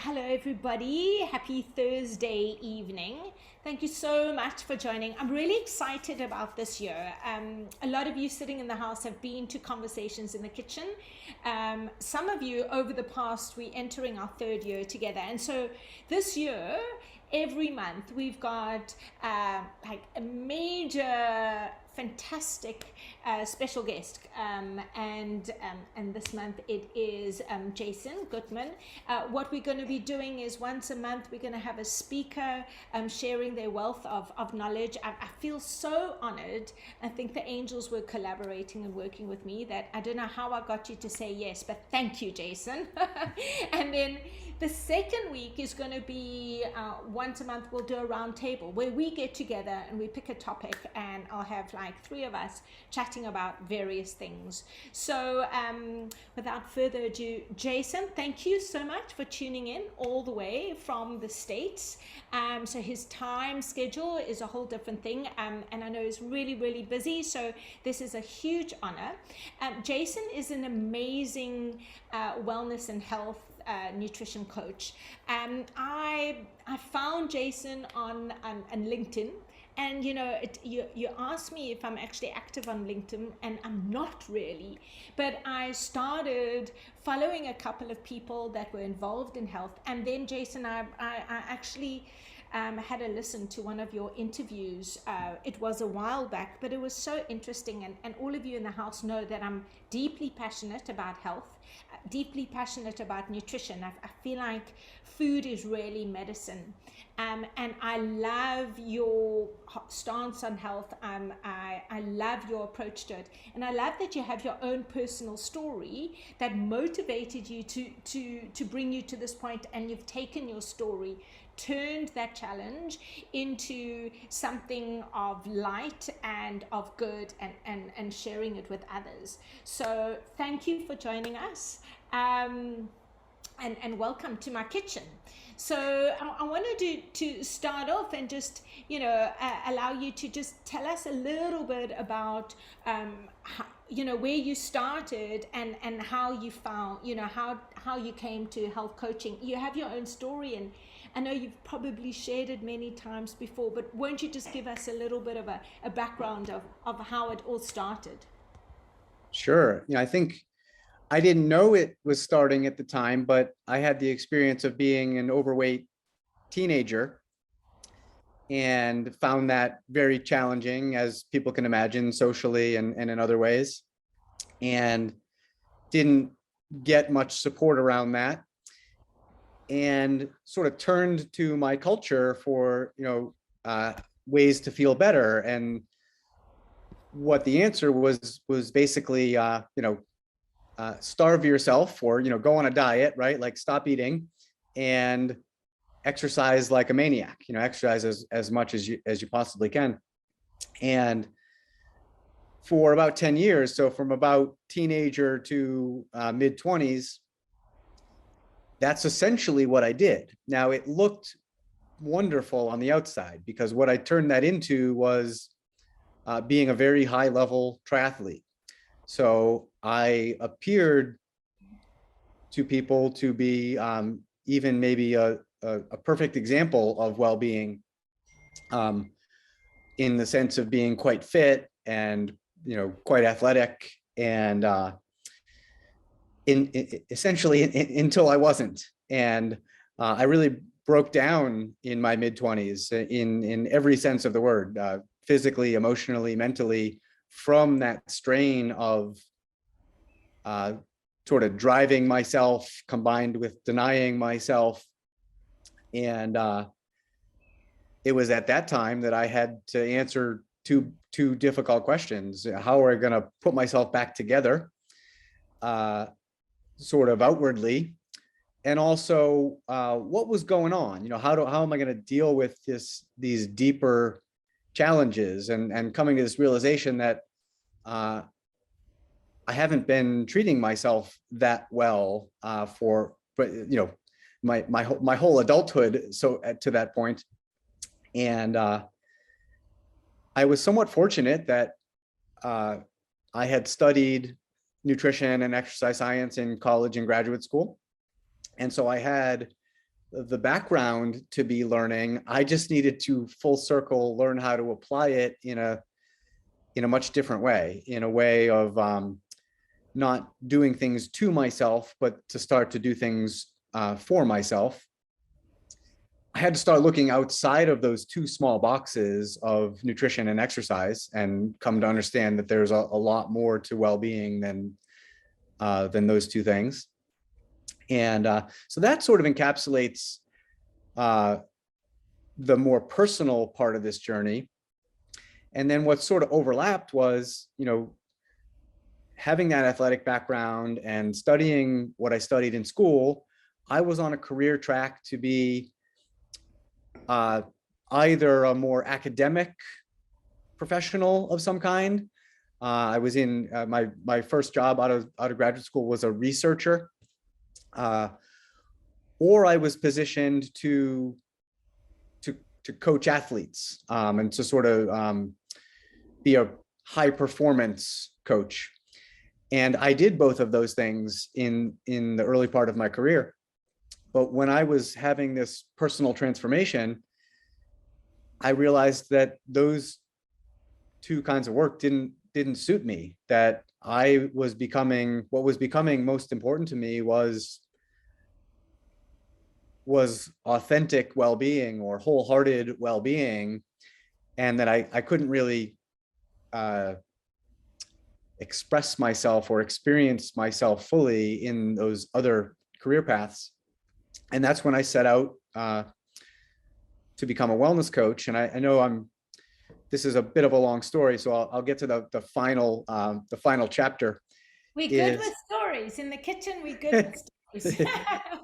Hello, everybody. Happy Thursday evening. Thank you so much for joining. I'm really excited about this year. A lot of you sitting in the house have been to Conversations in the Kitchen. Some of you over the past, we're entering our third year together. And so this year, every month, we've got like a major fantastic special guest, and this month it is Jason Gootman. What we're going to be doing is once a month we're going to have a speaker sharing their wealth of knowledge. I feel so honored. I think the angels were collaborating and working with me. That I don't know how I got you to say yes, but thank you, Jason. And then the second week is going to be once a month we'll do a round table where we get together and we pick a topic, and I'll have like three of us chatting about various things. So without further ado, Jason, thank you so much for tuning in all the way from the States. So his time schedule is a whole different thing, and I know he's really busy, so this is a huge honor. Jason is an amazing wellness and health nutrition coach. I found Jason on LinkedIn, and you asked me if I'm actually active on LinkedIn, and I'm not really, but I started following a couple of people that were involved in health, and then Jason, I actually had a listen to one of your interviews. It was a while back, but it was so interesting, and all of you in the house know that I'm deeply passionate about health, deeply passionate about nutrition. I feel like food is really medicine, and I love your stance on health. I love your approach to it, and I love that you have your own personal story that motivated you to bring you to this point, and you've taken your story, turned that challenge into something of light and of good, and sharing it with others. So thank you for joining us, and welcome to my kitchen. So I wanted to start off and just allow you to just tell us a little bit about how, where you started, and how you found, how you came to health coaching. You have your own story, and I know you've probably shared it many times before, but won't you just give us a little bit of a background of how it all started? Sure. I think I didn't know it was starting at the time, but I had the experience of being an overweight teenager and found that very challenging, as people can imagine, socially and in other ways, and didn't get much support around that, and sort of turned to my culture for ways to feel better. And what the answer was basically starve yourself, or go on a diet, right? Like stop eating and exercise like a maniac, exercise as much as you possibly can. And for about 10 years, so from about teenager to mid-20s, that's essentially what I did. Now, it looked wonderful on the outside, because what I turned that into was being a very high level triathlete. So I appeared to people to be even maybe a perfect example of well-being, in the sense of being quite fit and quite athletic, and essentially until I wasn't. And I really broke down in my mid-20s in every sense of the word, physically, emotionally, mentally, from that strain of sort of driving myself combined with denying myself. And it was at that time that I had to answer two difficult questions. How are I going to put myself back together, sort of outwardly, and also what was going on? How am I going to deal with these deeper challenges, and coming to this realization that I haven't been treating myself that well for my whole adulthood, so to that point. And I was somewhat fortunate that I had studied nutrition and exercise science in college and graduate school, and so I had the background to be learning. I just needed to full circle learn how to apply it in a much different way, in a way of not doing things to myself, but to start to do things for myself. I had to start looking outside of those two small boxes of nutrition and exercise, and come to understand that there's a lot more to well-being than those two things. And so that sort of encapsulates the more personal part of this journey. And then what sort of overlapped was, having that athletic background and studying what I studied in school, I was on a career track to be either a more academic professional of some kind. I was in my first job out of graduate school was a researcher, or I was positioned to coach athletes and to sort of be a high performance coach. And I did both of those things in the early part of my career. But when I was having this personal transformation, I realized that those two kinds of work didn't suit me, that I was becoming, what was becoming most important to me was authentic well-being or wholehearted well-being, and that I couldn't really express myself or experience myself fully in those other career paths. And that's when I set out to become a wellness coach. And I know this is a bit of a long story, so I'll get to the final chapter. We're good with stories in the kitchen. We're good with stories.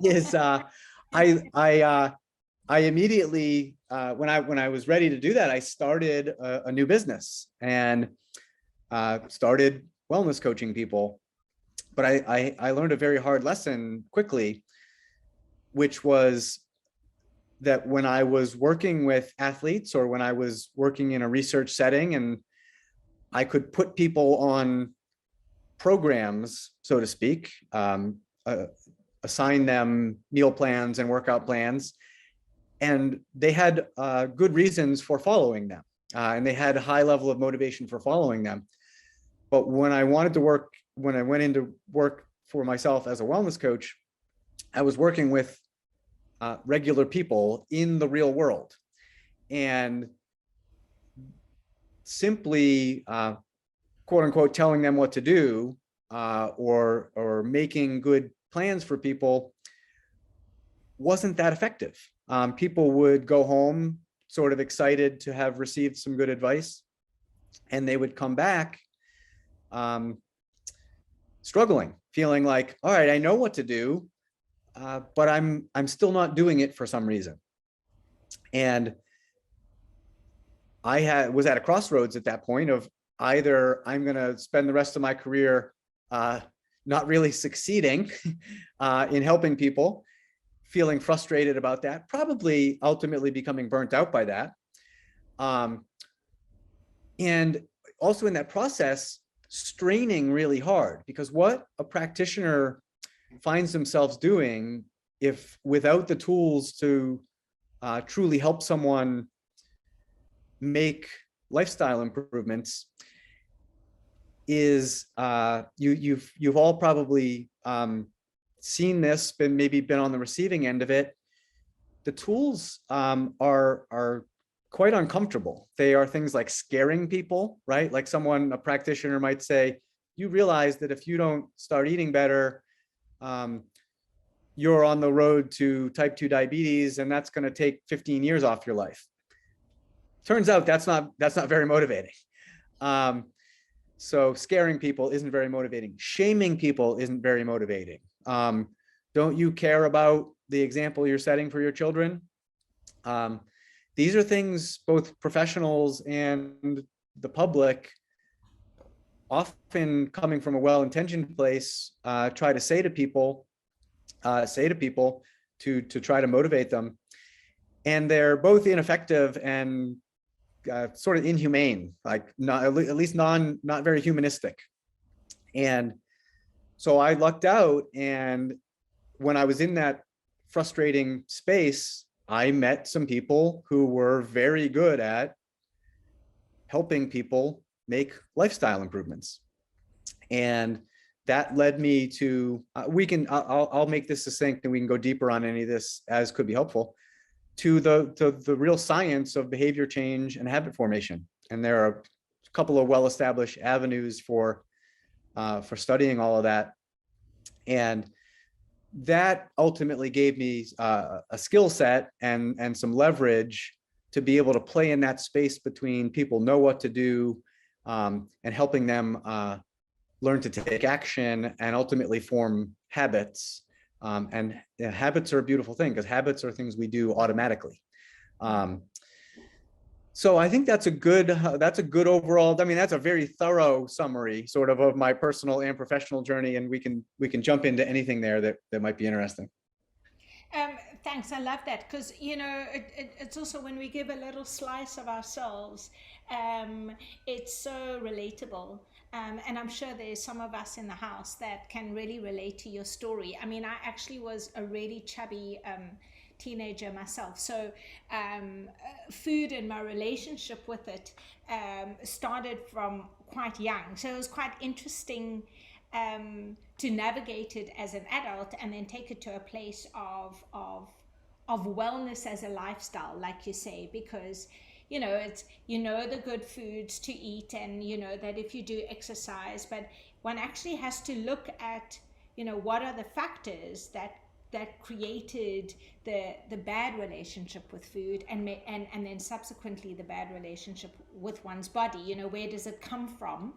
Is I immediately when I was ready to do that, I started a new business and started wellness coaching people. But I learned a very hard lesson quickly, which was that when I was working with athletes, or when I was working in a research setting, and I could put people on programs, so to speak, assign them meal plans and workout plans, and they had good reasons for following them, and they had a high level of motivation for following them. But when I went into work for myself as a wellness coach, I was working with regular people in the real world, and simply quote unquote telling them what to do or making good plans for people wasn't that effective. People would go home sort of excited to have received some good advice, and they would come back struggling, feeling like, all right, I know what to do, but I'm still not doing it for some reason. And I was at a crossroads at that point of either I'm going to spend the rest of my career not really succeeding in helping people, feeling frustrated about that, probably ultimately becoming burnt out by that. And also in that process, straining really hard, because what a practitioner finds themselves doing, if without the tools to truly help someone make lifestyle improvements, is you've all probably seen this, maybe been on the receiving end of it. The tools are quite uncomfortable. They are things like scaring people, right? Like a practitioner might say, you realize that if you don't start eating better, you're on the road to type 2 diabetes, and that's going to take 15 years off your life. Turns out that's not very motivating. So scaring people isn't very motivating. Shaming people isn't very motivating. Don't you care about the example you're setting for your children? These are things both professionals and the public, often coming from a well-intentioned place, try to say to people to try to motivate them. And they're both ineffective and sort of inhumane, like at least not very humanistic. And so I lucked out, and when I was in that frustrating space, I met some people who were very good at helping people make lifestyle improvements. And that led me to, I'll make this succinct and we can go deeper on any of this as could be helpful, to the real science of behavior change and habit formation. And there are a couple of well-established avenues for studying all of that. And that ultimately gave me a skill set and some leverage to be able to play in that space between people know what to do and helping them learn to take action and ultimately form habits. And habits are a beautiful thing because habits are things we do automatically. So I think that's a good overall, I mean, that's a very thorough summary sort of my personal and professional journey. And we can jump into anything there that might be interesting. Thanks. I love that because, you know, it's also when we give a little slice of ourselves, it's so relatable. And I'm sure there's some of us in the house that can really relate to your story. I mean, I actually was a really chubby teenager myself. So food and my relationship with it started from quite young. So it was quite interesting to navigate it as an adult and then take it to a place of wellness as a lifestyle, like you say, because you know it's the good foods to eat, and you know that if you do exercise, but one actually has to look at what are the factors that created the bad relationship with food, and then subsequently the bad relationship with one's body. Where does it come from?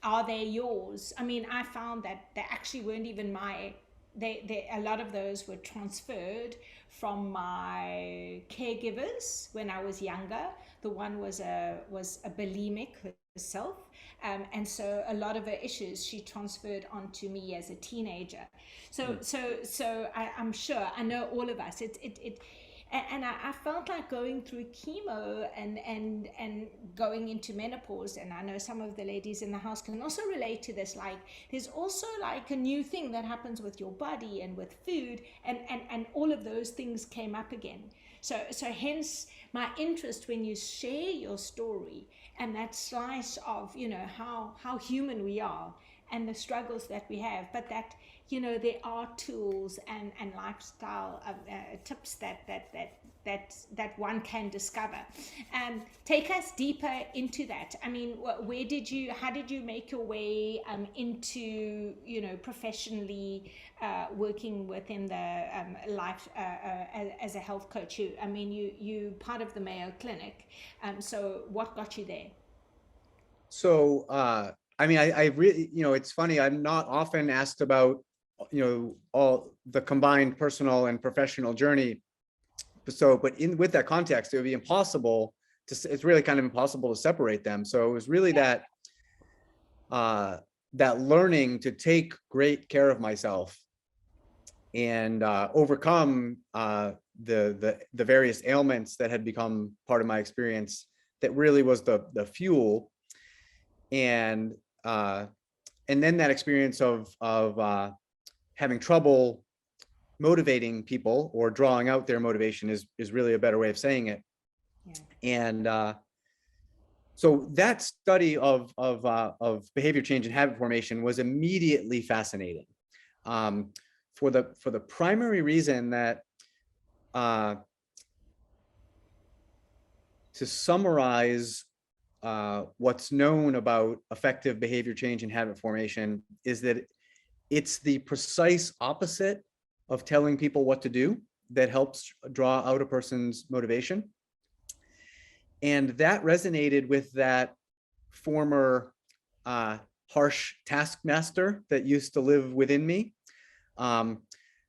Are they yours? I mean, I found that they actually weren't even my. A lot of those were transferred from my caregivers when I was younger. The one was a bulimic herself, and so a lot of her issues she transferred onto me as a teenager. So I'm sure I know all of us. And I felt like going through chemo and going into menopause, and I know some of the ladies in the house can also relate to this, like there's also like a new thing that happens with your body and with food, and all of those things came up again. So hence my interest when you share your story and that slice of how human we are and the struggles that we have, but that there are tools and lifestyle tips that one can discover. Take us deeper into that. I mean, how did you make your way into professionally working within the life as a health coach? You part of the Mayo Clinic. So what got you there? So I mean, I really, it's funny, I'm not often asked about all the combined personal and professional journey. So, but with that context, it would be impossible it's really kind of impossible to separate them. So it was really that learning to take great care of myself and overcome the various ailments that had become part of my experience that really was the fuel. And then that experience of having trouble motivating people or drawing out their motivation is really a better way of saying it. Yeah. And so that study of behavior change and habit formation was immediately fascinating, for the primary reason that, to summarize what's known about effective behavior change and habit formation, is that it's the precise opposite of telling people what to do that helps draw out a person's motivation. And that resonated with that former harsh taskmaster that used to live within me.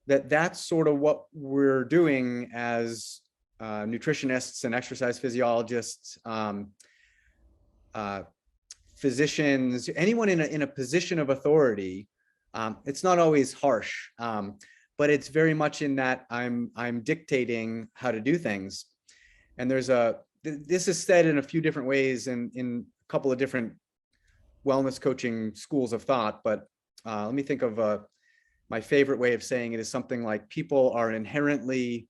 That's sort of what we're doing as nutritionists and exercise physiologists, physicians, anyone in a position of authority. It's not always harsh, but it's very much in that I'm dictating how to do things. And this is said in a few different ways in a couple of different wellness coaching schools of thought, but let me think of my favorite way of saying it is something like people are inherently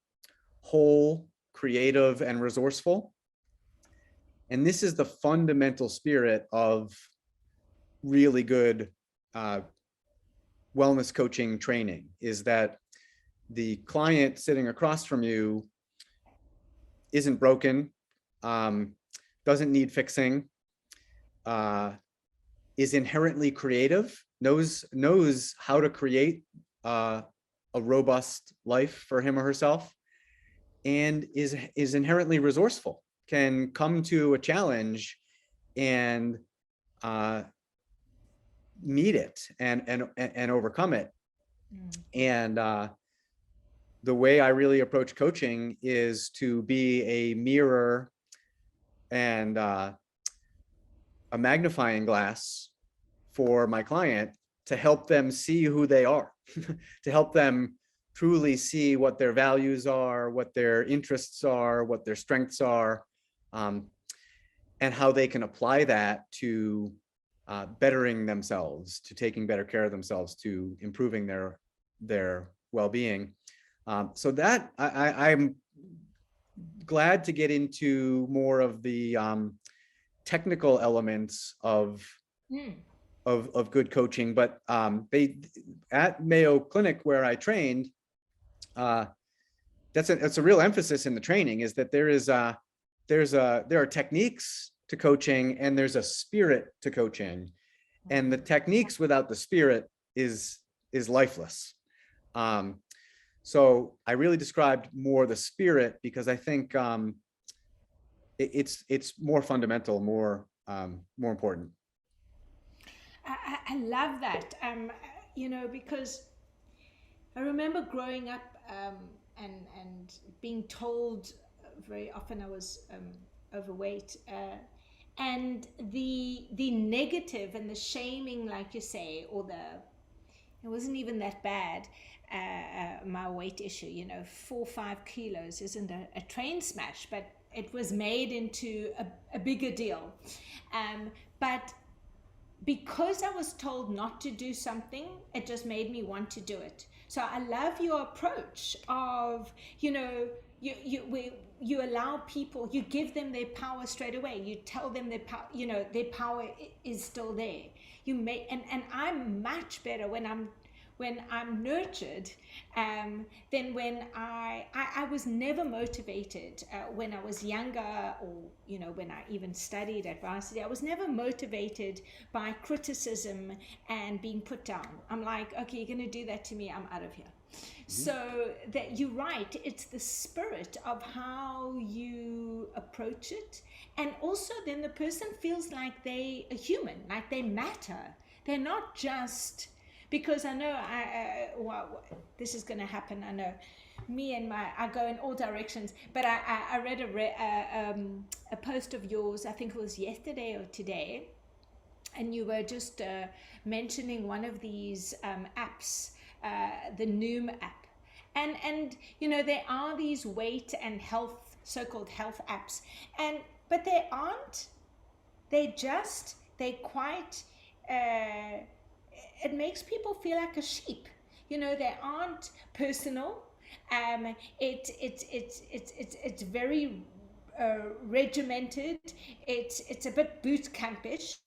whole, creative, and resourceful. And this is the fundamental spirit of really good wellness coaching training, is that the client sitting across from you isn't broken, doesn't need fixing, is inherently creative, knows how to create a robust life for him or herself, and is inherently resourceful, can come to a challenge and meet it and overcome it. And the way I really approach coaching is to be a mirror and a magnifying glass for my client, to help them see who they are, to help them truly see what their values are, what their interests are, what their strengths are, and how they can apply that to bettering themselves, to taking better care of themselves, to improving their well-being. So that I'm glad to get into more of the technical elements of good coaching, but they, at Mayo Clinic where I trained, that's a real emphasis in the training, is that there are techniques to coaching and there's a spirit to coaching, and the techniques without the spirit is lifeless. So I really described more the spirit because I think it's more fundamental, more important. I love that, because I remember growing up and being told very often I was overweight, and the negative and the shaming, like you say, or it wasn't even that bad. My weight issue, 4 or 5 kilos isn't a train smash, but it was made into a bigger deal. But because I was told not to do something, it just made me want to do it. So I love your approach of, you allow people, you give them their power straight away. You tell them their power, their power is still there. And I'm much better when I'm nurtured, than when I was never motivated when I was younger, or when I even studied at varsity. I was never motivated by criticism and being put down. I'm like, okay, you're going to do that to me, I'm out of here. So that you're right, it's the spirit of how you approach it, and also then the person feels like they are human, like they matter. They're not just, because I know well, this is going to happen. I know me and I go in all directions, but I read a post of yours, I think it was yesterday or today, and you were just mentioning one of these apps, the Noom app, and there are these weight and health, so-called health apps, but they aren't. They're quite. It makes people feel like a sheep. They aren't personal. It's very regimented. It's a bit boot campish.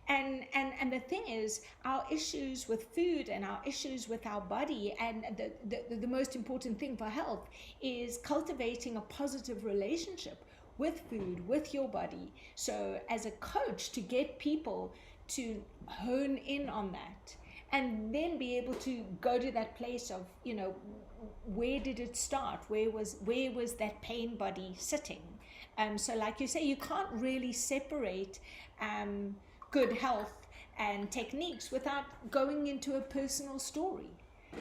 And the thing is, our issues with food and our issues with our body, and the most important thing for health is cultivating a positive relationship with food, with your body. So as a coach, to get people to hone in on that, and then be able to go to that place of, where did it start? Where was that pain body sitting? So like you say, you can't really separate good health and techniques without going into a personal story.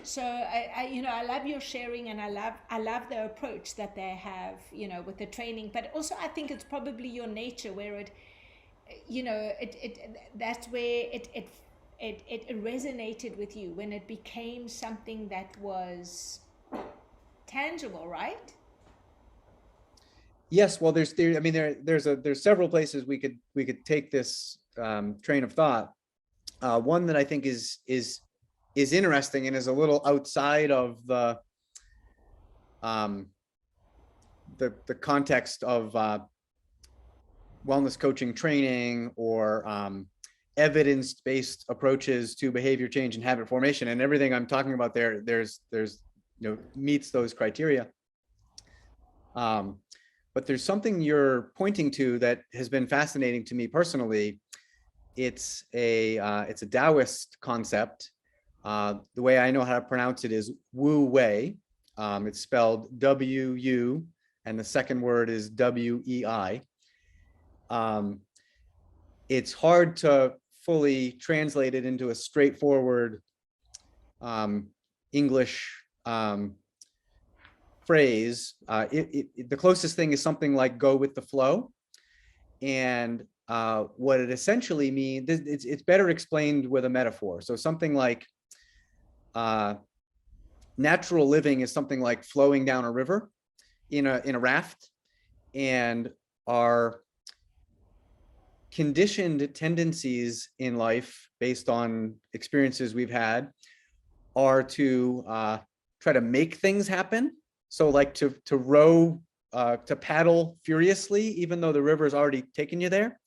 So I love your sharing, and I love the approach that they have, with the training. But also, I think it's probably your nature where that's where it resonated with you when it became something that was tangible, right? Yes, well, there's several places we could take this train of thought. One that I think is is interesting and is a little outside of the context of wellness coaching training or evidence-based approaches to behavior change and habit formation, and everything I'm talking about there's meets those criteria. But there's something you're pointing to that has been fascinating to me personally. It's a Taoist concept. The way I know how to pronounce it is Wu Wei. It's spelled W-U, and the second word is W-E-I. It's hard to fully translate it into a straightforward English phrase. The closest thing is something like go with the flow. And what it essentially means, it's better explained with a metaphor. So something like natural living is something like flowing down a river in a raft, and our conditioned tendencies in life based on experiences we've had are to try to make things happen. So like to row, to paddle furiously, even though the river's already taken you there,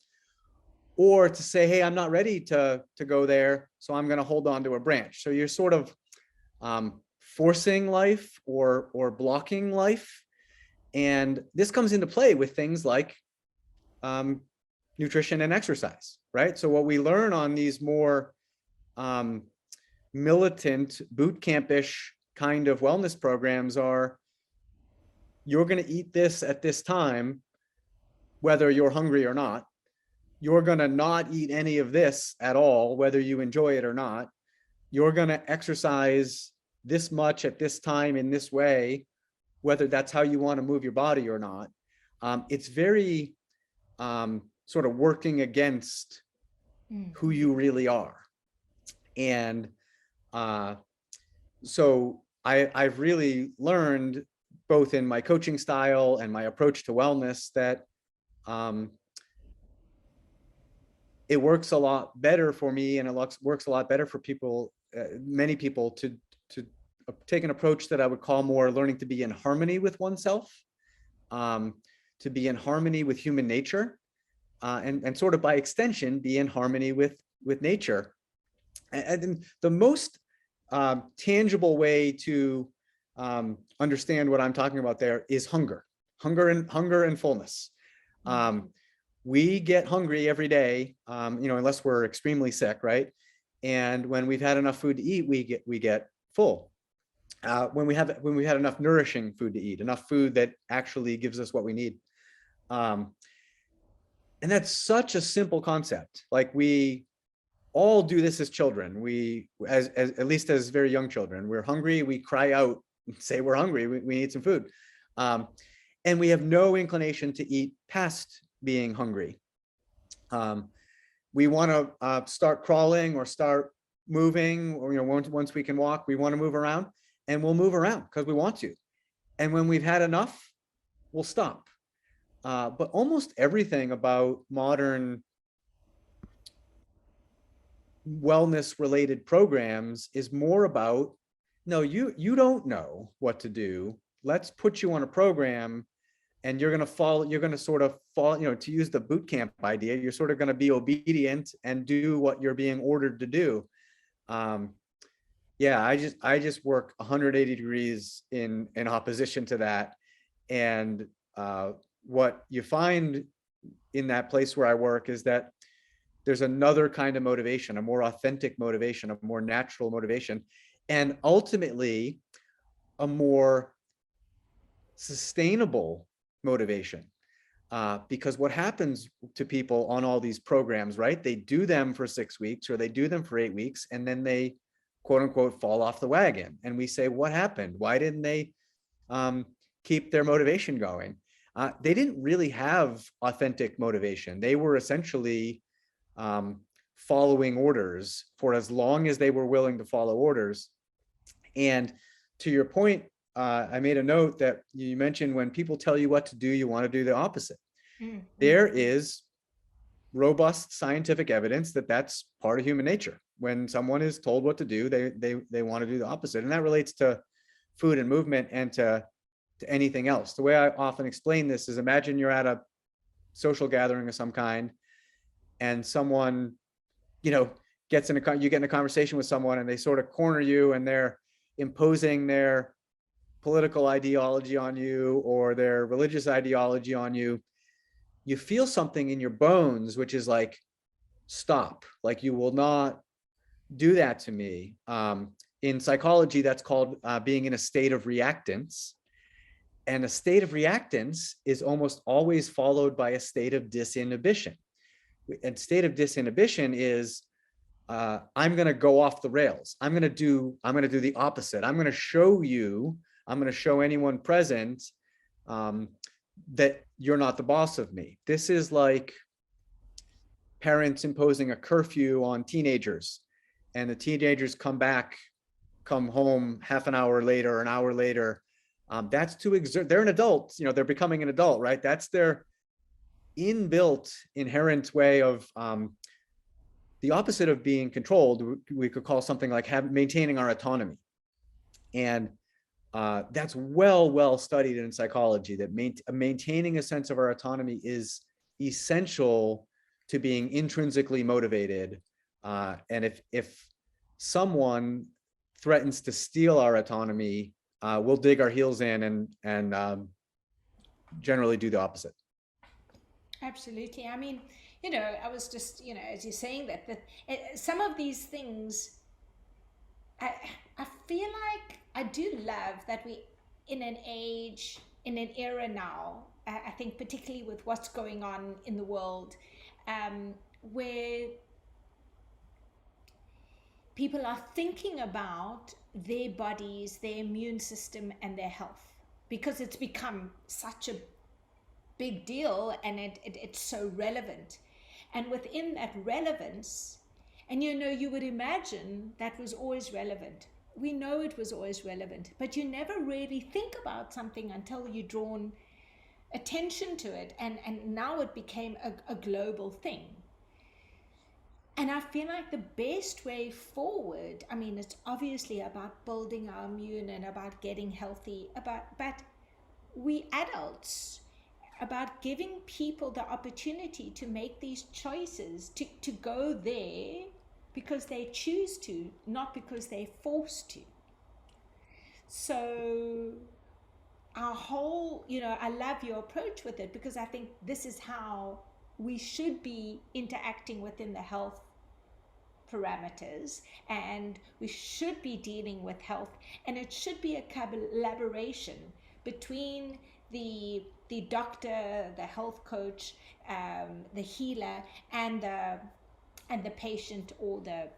or to say, hey, I'm not ready to go there, so I'm going to hold on to a branch. So you're sort of forcing life or blocking life. And this comes into play with things like nutrition and exercise, right? So what we learn on these more militant boot camp-ish kind of wellness programs are, you're going to eat this at this time, whether you're hungry or not. You're going to not eat any of this at all, whether you enjoy it or not. You're going to exercise this much at this time in this way, whether that's how you want to move your body or not. It's very sort of working against who you really are. And so I've really learned, both in my coaching style and my approach to wellness, that it works a lot better for me, and it works a lot better for people, many people, to take an approach that I would call more learning to be in harmony with oneself, to be in harmony with human nature, and sort of by extension be in harmony with nature. And the most tangible way to understand what I'm talking about there is hunger and fullness. We get hungry every day, unless we're extremely sick, right? And when we've had enough food to eat, we get full. When we've had enough nourishing food to eat, enough food that actually gives us what we need. And that's such a simple concept. Like, we all do this as children. We, as at least as very young children, we're hungry, we cry out and say we're hungry, we need some food. And we have no inclination to eat past being hungry. We want to start crawling or start moving, or once we can walk, we want to move around, and we'll move around because we want to. And when we've had enough, we'll stop. But almost everything about modern wellness related programs is more about, no, you don't know what to do. Let's put you on a program, and you're going to sort of fall, to use the boot camp idea, you're sort of going to be obedient and do what you're being ordered to do. Yeah, I just work 180 degrees in opposition to that. And what you find in that place where I work is that there's another kind of motivation, a more authentic motivation, a more natural motivation, and ultimately a more sustainable motivation. Because what happens to people on all these programs, right? They do them for 6 weeks, or they do them for 8 weeks, and then they, quote unquote, fall off the wagon. And we say, what happened? Why didn't they keep their motivation going? They didn't really have authentic motivation. They were essentially following orders for as long as they were willing to follow orders. And to your point, I made a note that you mentioned, when people tell you what to do, you want to do the opposite. There is robust scientific evidence that that's part of human nature. when someone is told what to do, they want to do the opposite. And that relates to food and movement and to anything else. The way I often explain this is, imagine you're at a social gathering of some kind, and someone, you know, you get in a conversation with someone and they sort of corner you, and they're imposing their political ideology on you or their religious ideology on you. You feel something in your bones, which is like, stop, like, you will not do that to me. In psychology, that's called being in a state of reactance. And a state of reactance is almost always followed by a state of disinhibition. And state of disinhibition is, I'm going to go off the rails. I'm going to do the opposite. I'm going to show anyone present that you're not the boss of me. This is like parents imposing a curfew on teenagers, and the teenagers come home half an hour later, an hour later. That's to exert. They're an adult, they're becoming an adult, right? That's their inbuilt inherent way of the opposite of being controlled. We could call something like maintaining our autonomy. And that's well studied in psychology, that maintaining a sense of our autonomy is essential to being intrinsically motivated. And if someone threatens to steal our autonomy, we'll dig our heels in and generally do the opposite. Absolutely. I mean, I was just, as you're saying that some of these things, I feel like I do love that we, in an era now, I think particularly with what's going on in the world, where people are thinking about their bodies, their immune system, and their health, because it's become such a big deal, and it's so relevant. And within that relevance, and you would imagine that was always relevant. We know it was always relevant, but you never really think about something until you're drawn attention to it, and now it became a global thing. And I feel like the best way forward, I mean, it's obviously about building our immune and about getting healthy, but we adults, about giving people the opportunity to make these choices, to go there because they choose to, not because they're forced to. So our whole, I love your approach with it, because I think this is how we should be interacting within the health parameters, and we should be dealing with health, and it should be a collaboration between the doctor, the health coach, the healer, and the patient, or the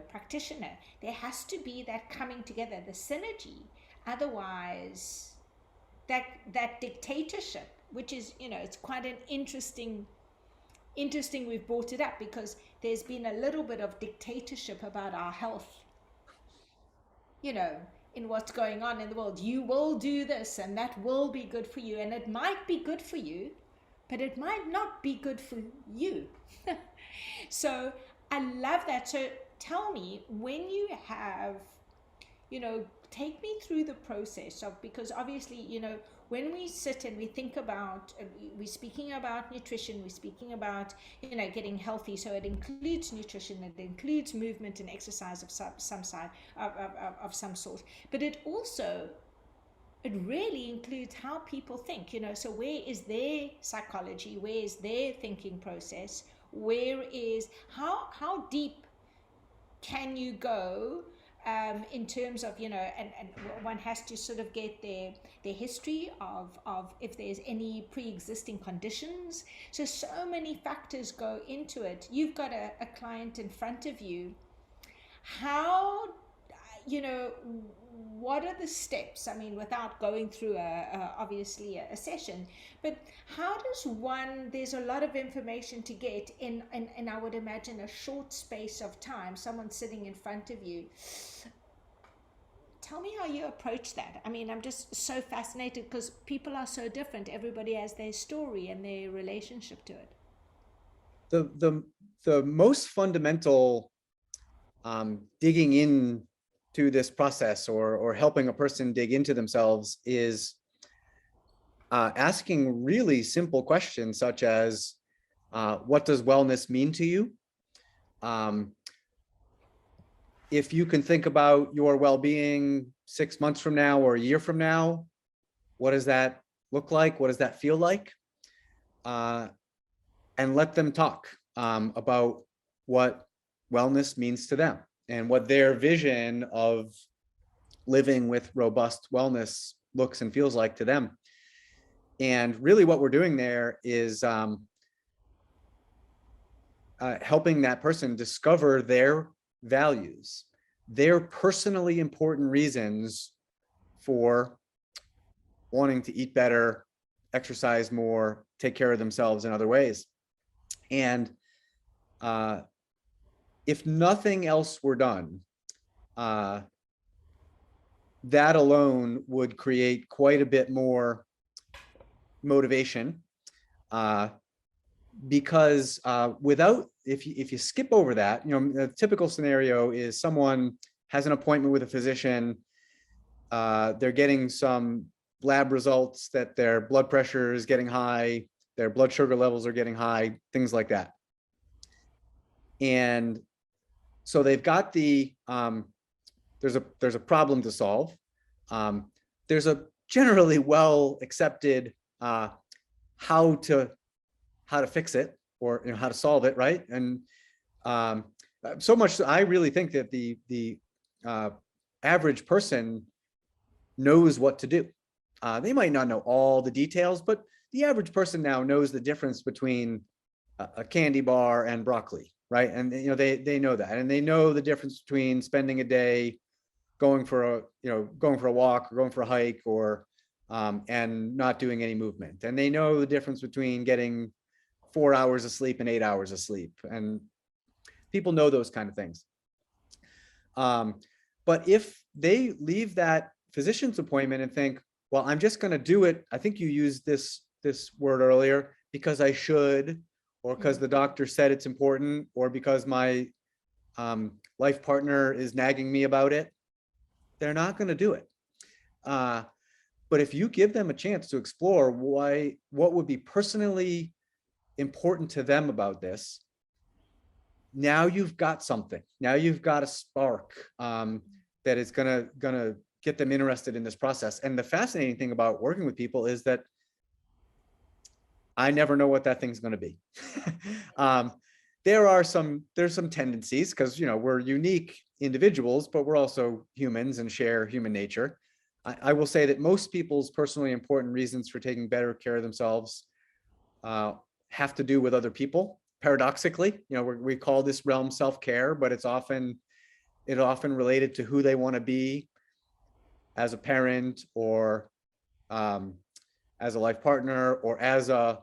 practitioner. There has to be that coming together, the synergy. Otherwise, that dictatorship, which is it's quite an interesting we've brought it up, because there's been a little bit of dictatorship about our health, in what's going on in the world. You will do this and that will be good for you, and it might be good for you, but it might not be good for you. So I love that. So tell me, when you have, take me through the process of, because obviously, when we sit and we think about, we're speaking about nutrition, we're speaking about, getting healthy. So it includes nutrition, it includes movement and exercise of some side, of some sort. But it really includes how people think, so where is their psychology, where is their thinking process, where is, how deep can you go in terms of, and one has to sort of get their history of if there's any pre-existing conditions. So many factors go into it. You've got a client in front of you. How, what are the steps? I mean, without going through obviously a session, but how does one, there's a lot of information to get in I would imagine a short space of time, someone sitting in front of you. Tell me how you approach that. I mean, I'm just so fascinated, because people are so different. Everybody has their story and their relationship to it. The most fundamental digging in to this process, or helping a person dig into themselves, is asking really simple questions such as, what does wellness mean to you? If you can think about your well-being 6 months from now or a year from now, what does that look like? What does that feel like? And let them talk about what wellness means to them and what their vision of living with robust wellness looks and feels like to them. And really what we're doing there is helping that person discover their values, their personally important reasons for wanting to eat better, exercise more, take care of themselves in other ways. And if nothing else were done, that alone would create quite a bit more motivation, because if you skip over that, the typical scenario is someone has an appointment with a physician, they're getting some lab results that their blood pressure is getting high, their blood sugar levels are getting high, things like that. And so they've got there's a problem to solve. There's a generally well accepted how to fix it, or how to solve it, right? And so much so I really think that the average person knows what to do. They might not know all the details, but the average person now knows the difference between a candy bar and broccoli, right? And they know that, and they know the difference between spending a day going for a walk, or going for a hike, or and not doing any movement. And they know the difference between getting 4 hours of sleep and 8 hours of sleep. And people know those kind of things. But if they leave that physician's appointment and think, well, I'm just going to do it, I think you used this word earlier, because I should, or because the doctor said it's important, or because my life partner is nagging me about it, they're not going to do it. But if you give them a chance to explore what would be personally important to them about this, now you've got something. Now you've got a spark that is gonna get them interested in this process. And the fascinating thing about working with people is that I never know what that thing's going to be. There's some tendencies, because we're unique individuals, but we're also humans and share human nature. I will say that most people's personally important reasons for taking better care of themselves have to do with other people. Paradoxically, we call this realm self-care, but it's often related to who they want to be as a parent, or as a life partner, or as a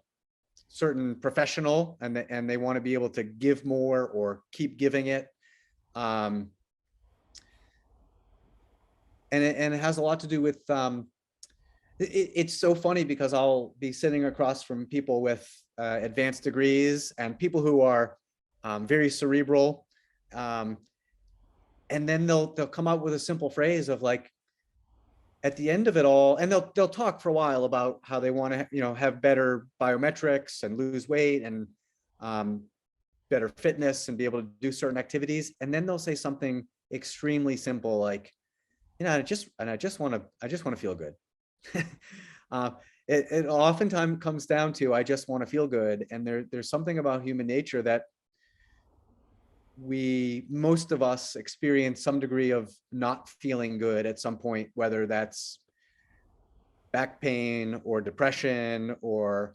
certain professional, and they want to be able to give more or keep giving it. And it has a lot to do with it's so funny, because I'll be sitting across from people with advanced degrees and people who are very cerebral, and then they'll come out with a simple phrase of like, at the end of it all, and they'll talk for a while about how they want to have better biometrics and lose weight and better fitness and be able to do certain activities, and then they'll say something extremely simple like, I just want to feel good. It oftentimes comes down to, I just want to feel good. And there's something about human nature that most of us experience some degree of not feeling good at some point, whether that's back pain or depression, or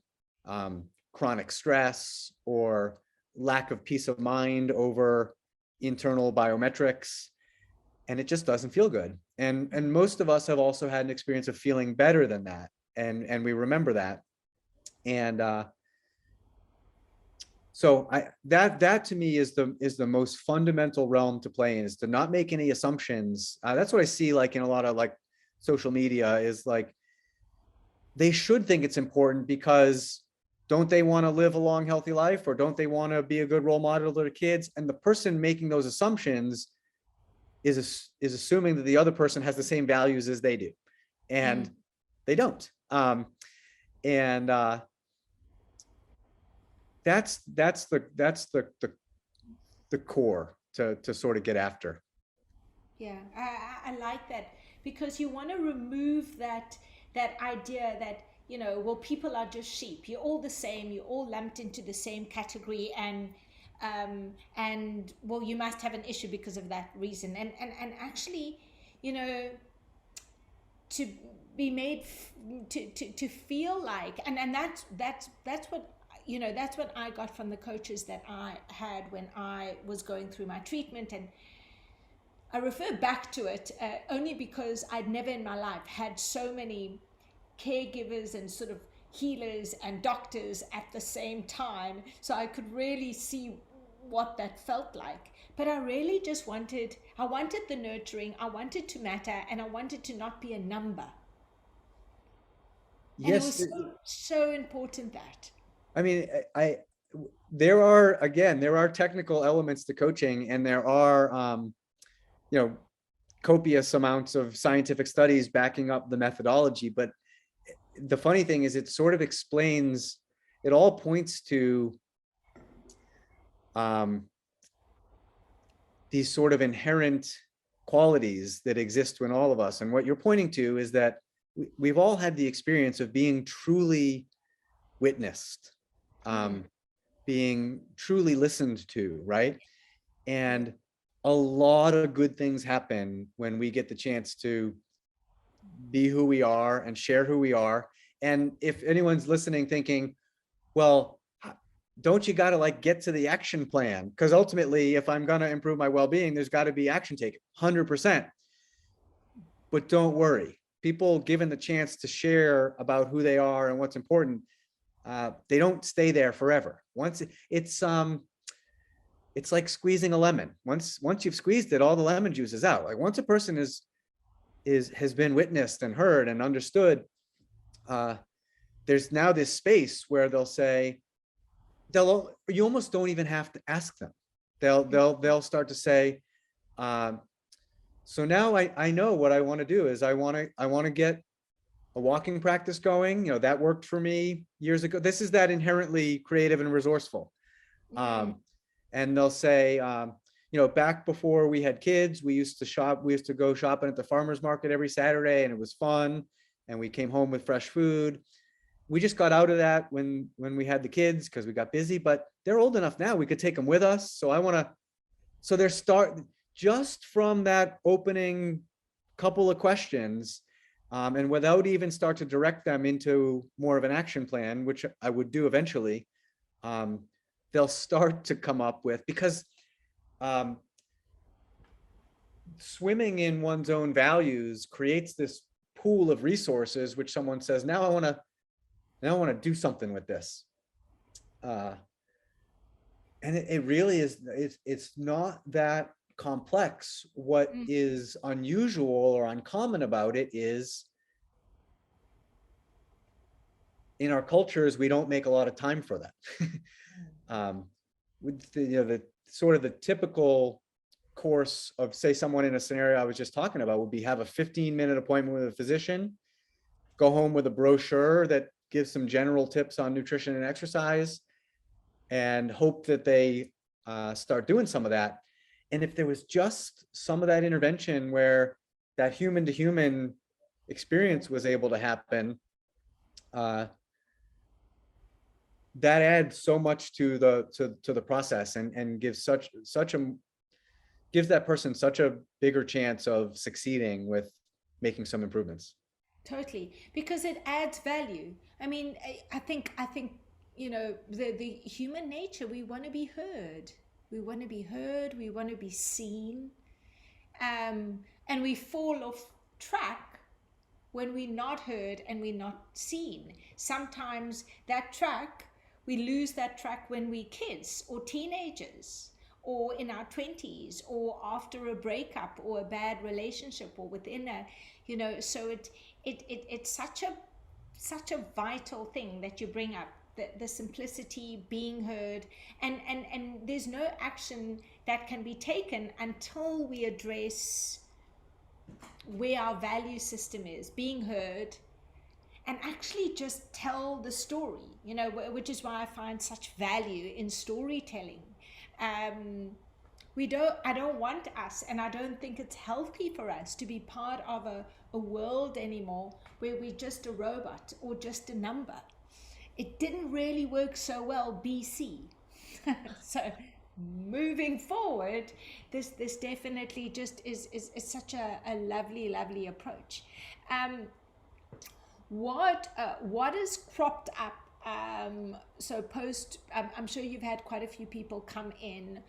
chronic stress, or lack of peace of mind over internal biometrics. And it just doesn't feel good. And most of us have also had an experience of feeling better than that. And we remember that. And so that to me is the most fundamental realm to play in, is to not make any assumptions. That's what I see like in a lot of like social media, is like, they should think it's important because don't they want to live a long, healthy life, or don't they want to be a good role model to their kids? And the person making those assumptions is assuming that the other person has the same values as they do, and they don't. And that's the core to sort of get after. Yeah, I like that, because you want to remove that idea that, you know, well, people are just sheep. You're all the same. You're all lumped into the same category, and well, you must have an issue because of that reason. And actually, you know, to be made to feel like, and that's what, you know, that's what I got from the coaches that I had when I was going through my treatment. And I refer back to it only because I'd never in my life had so many caregivers and sort of healers and doctors at the same time. So I could really see what that felt like. But I really just I wanted the nurturing, I wanted to matter, and I wanted to not be a number. And it Yes, was so important that. I mean, there are, again, there are technical elements to coaching, and there are, you know, copious amounts of scientific studies backing up the methodology. But the funny thing is, it sort of explains, it all points to these sort of inherent qualities that exist in all of us. And what you're pointing to is that we've all had the experience of being truly witnessed, being truly listened to, right? And a lot of good things happen when we get the chance to be who we are and share who we are. And if anyone's listening thinking, well, don't you got to like get to the action plan? Because ultimately, if I'm going to improve my well-being, there's got to be action taken, 100%. But don't worry, people given the chance to share about who they are and what's important, they don't stay there forever. Once it's like squeezing a lemon. Once you've squeezed it, all the lemon juice is out. Like once a person has been witnessed and heard and understood, there's now this space where they'll say, you almost don't even have to ask them. They'll start to say, so now I know what I want to do is I want to get a walking practice going. You know, that worked for me years ago. This is that inherently creative and resourceful. And they'll say, you know, back before we had kids, we used to go shopping at the farmer's market every Saturday, and it was fun. And we came home with fresh food. We just got out of that when we had the kids because we got busy, but they're old enough now, we could take them with us. So just from that opening couple of questions, and without even start to direct them into more of an action plan, which I would do eventually, they'll start to come up with, because swimming in one's own values creates this pool of resources, which someone says, now I want to do something with this. And it really is, it's not that complex. What is unusual or uncommon about it is, in our cultures, we don't make a lot of time for that. With the sort of the typical course of, say, someone in a scenario I was just talking about would be have a 15-minute appointment with a physician, go home with a brochure that gives some general tips on nutrition and exercise, and hope that they start doing some of that. And if there was just some of that intervention where that human to human experience was able to happen, that adds so much to the process, and gives gives that person such a bigger chance of succeeding with making some improvements. Totally, because it adds value. I mean, I think, you know, the human nature, we want to be heard. We want to be heard, we want to be seen. And we fall off track when we're not heard and we're not seen. Sometimes we lose that track when we're kids or teenagers, or in our 20s, or after a breakup or a bad relationship, or within a, so it's such a vital thing that you bring up. the simplicity, being heard, and there's no action that can be taken until we address where our value system is, being heard, and actually just tell the story, you know, which is why I find such value in storytelling. I don't want us, and I don't think it's healthy for us to be part of a world anymore where we're just a robot or just a number. It didn't really work so well BC. So moving forward, this definitely just is such a lovely approach. What is cropped up, so post, I'm sure you've had quite a few people come in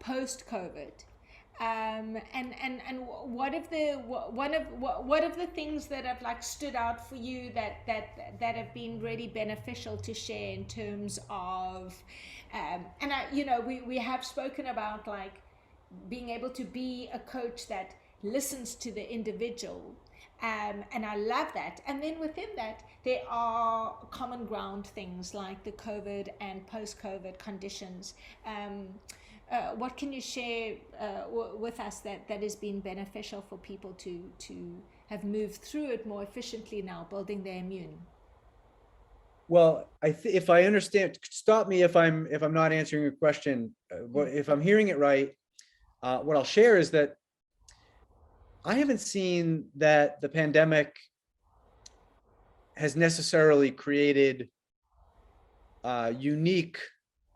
post COVID, and what of the things that have like stood out for you that have been really beneficial to share in terms of, and I, you know, we have spoken about like being able to be a coach that listens to the individual, and I love that. And then within that, there are common ground things like the COVID and post-COVID conditions. What can you share with us that has been beneficial for people to have moved through it more efficiently now, building their immune? Well, if I understand, stop me if I'm not answering your question. If I'm hearing it right, what I'll share is that I haven't seen that the pandemic has necessarily created unique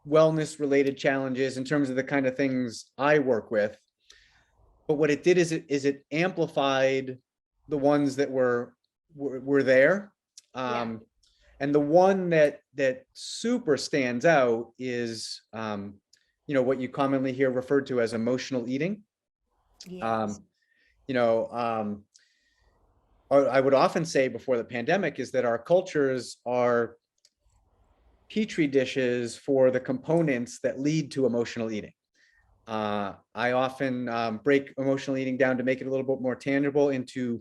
wellness related challenges in terms of the kind of things I work with. But what it did is it amplified the ones that were there. And the one that super stands out is, you know, what you commonly hear referred to as emotional eating. Yes. You know, I would often say before the pandemic is that our cultures are petri dishes for the components that lead to emotional eating. I often break emotional eating down to make it a little bit more tangible into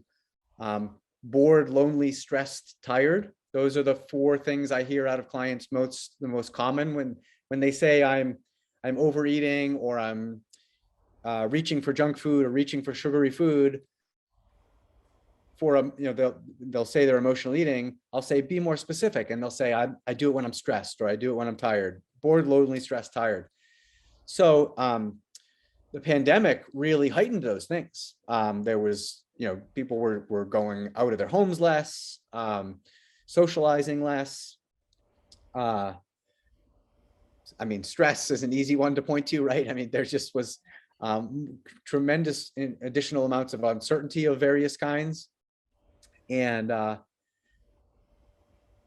bored, lonely, stressed, tired. Those are the four things I hear out of clients the most common when they say I'm overeating, or I'm reaching for junk food or reaching for sugary food. For you know, they'll say they're emotional eating. I'll say be more specific, and they'll say I do it when I'm stressed, or I do it when I'm tired, bored, lonely, stressed, tired. So the pandemic really heightened those things. There was, you know, people were going out of their homes less, socializing less. I mean, stress is an easy one to point to, right? I mean, there just was tremendous additional amounts of uncertainty of various kinds. And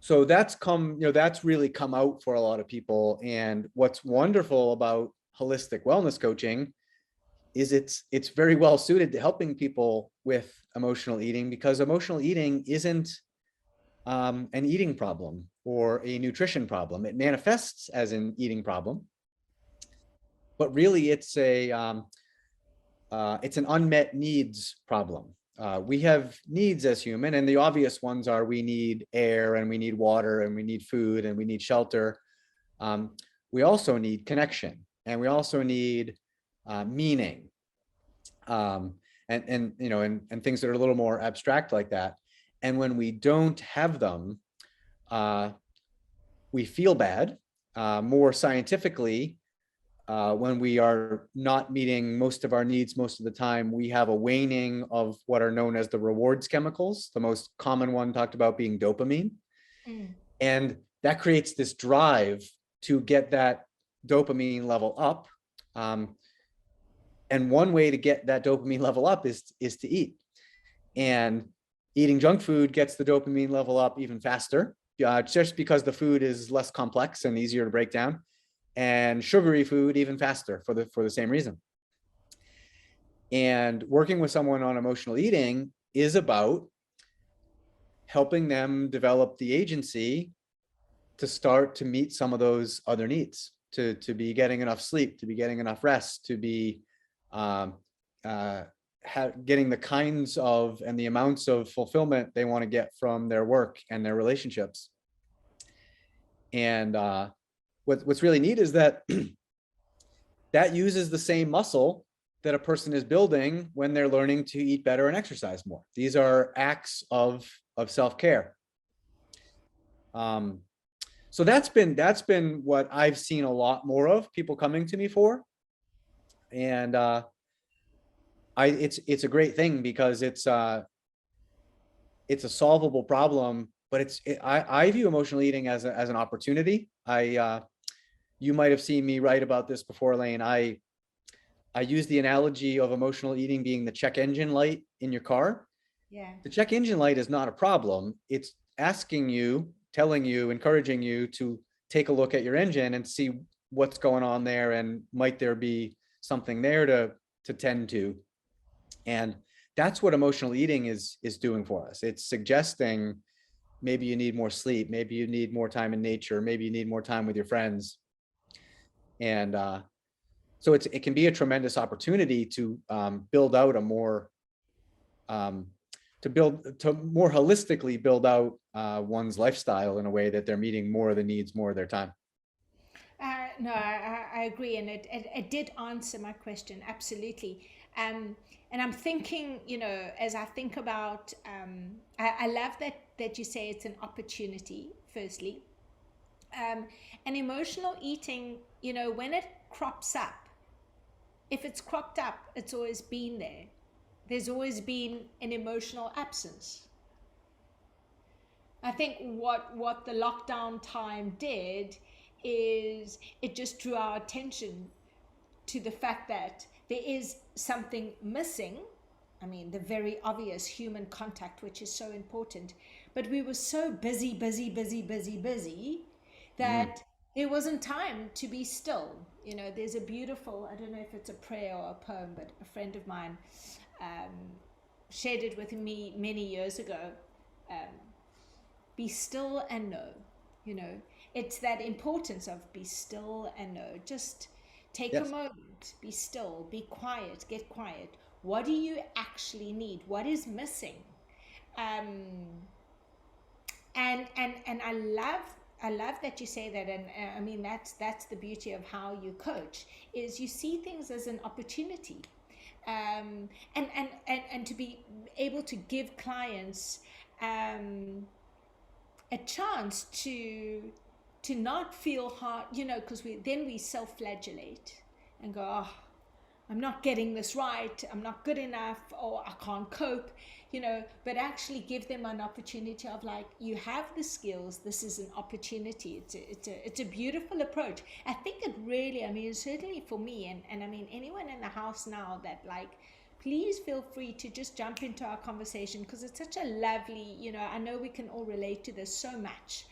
so that's really come out for a lot of people. And what's wonderful about holistic wellness coaching is it's very well suited to helping people with emotional eating, because emotional eating isn't an eating problem or a nutrition problem. It manifests as an eating problem, but really it's an unmet needs problem. We have needs as human, and the obvious ones are we need air, and we need water, and we need food, and we need shelter. We also need connection, and we also need meaning, and you know, and things that are a little more abstract like that. And when we don't have them, we feel bad. More scientifically, when we are not meeting most of our needs most of the time, we have a waning of what are known as the rewards chemicals. The most common one talked about being dopamine. And that creates this drive to get that dopamine level up. And one way to get that dopamine level up is to eat. And eating junk food gets the dopamine level up even faster, just because the food is less complex and easier to break down. And sugary food even faster for the same reason. And working with someone on emotional eating is about helping them develop the agency to start to meet some of those other needs, to be getting enough sleep, to be getting enough rest, to be getting the kinds of and the amounts of fulfillment they want to get from their work and their relationships. And what's really neat is that that uses the same muscle that a person is building when they're learning to eat better and exercise more. These are acts of self-care. So that's been what I've seen a lot more of people coming to me for. And it's a great thing because it's a solvable problem, but I view emotional eating as an opportunity. You might have seen me write about this before, Elaine. I use the analogy of emotional eating being the check engine light in your car. Yeah. The check engine light is not a problem. It's asking you, telling you, encouraging you to take a look at your engine and see what's going on there, and might there be something there to tend to. And that's what emotional eating is doing for us. It's suggesting maybe you need more sleep, maybe you need more time in nature, maybe you need more time with your friends. And so it can be a tremendous opportunity to build out a more to more holistically build out one's lifestyle in a way that they're meeting more of the needs, more of their time. No, I agree, and it did answer my question absolutely. And I'm thinking, as I think about, I love that you say it's an opportunity. Firstly, and emotional eating, when it crops up, if it's cropped up, it's always been there. There's always been an emotional absence. I think what the lockdown time did is it just drew our attention to the fact that there is something missing. I mean, the very obvious human contact, which is so important. But we were so busy that there wasn't time to be still. There's a beautiful, I don't know if it's a prayer or a poem, but a friend of mine shared it with me many years ago. Be still and know. It's that importance of be still and know. Just take a Yes. moment, be still, be quiet, get quiet. What do you actually need? What is missing? um and I love that you say that. And I mean, that's the beauty of how you coach, is you see things as an opportunity. And to be able to give clients a chance to not feel hard, because we self-flagellate and go, oh, I'm not getting this right, I'm not good enough, or I can't cope, but actually give them an opportunity of, like, you have the skills, this is an opportunity. It's a beautiful approach. I think it really, I mean, certainly for me, and I mean, anyone in the house now that, like, please feel free to just jump into our conversation, because it's such a lovely, I know we can all relate to this so much.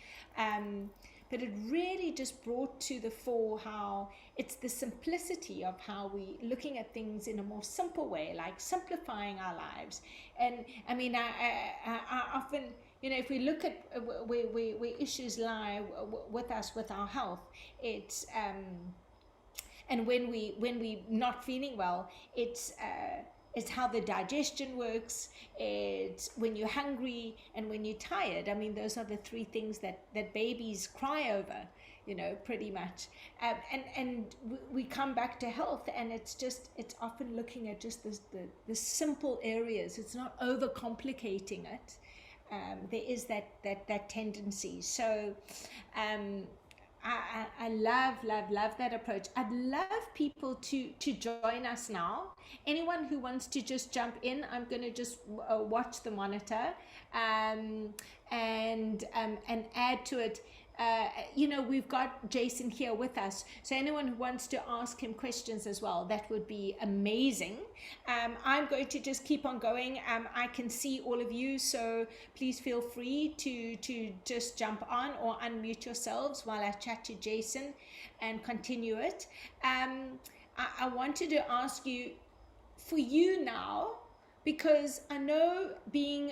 But it really just brought to the fore how it's the simplicity of how we looking at things in a more simple way, like simplifying our lives. And I mean, I often, if we look at where issues lie with us, with our health, it's and when we not feeling well, it's how the digestion works. It's when you're hungry and when you're tired. I mean, those are the three things that babies cry over, pretty much. And we come back to health, and it's often looking at just the simple areas. It's not overcomplicating it. There is that tendency. So I love that approach. I'd love people to join us now. Anyone who wants to just jump in, I'm going to just watch the monitor and add to it. We've got Jason here with us, so anyone who wants to ask him questions as well, that would be amazing. I'm going to just keep on going. I can see all of you, so please feel free to just jump on or unmute yourselves while I chat to Jason and continue it. I wanted to ask you, for you now, because I know being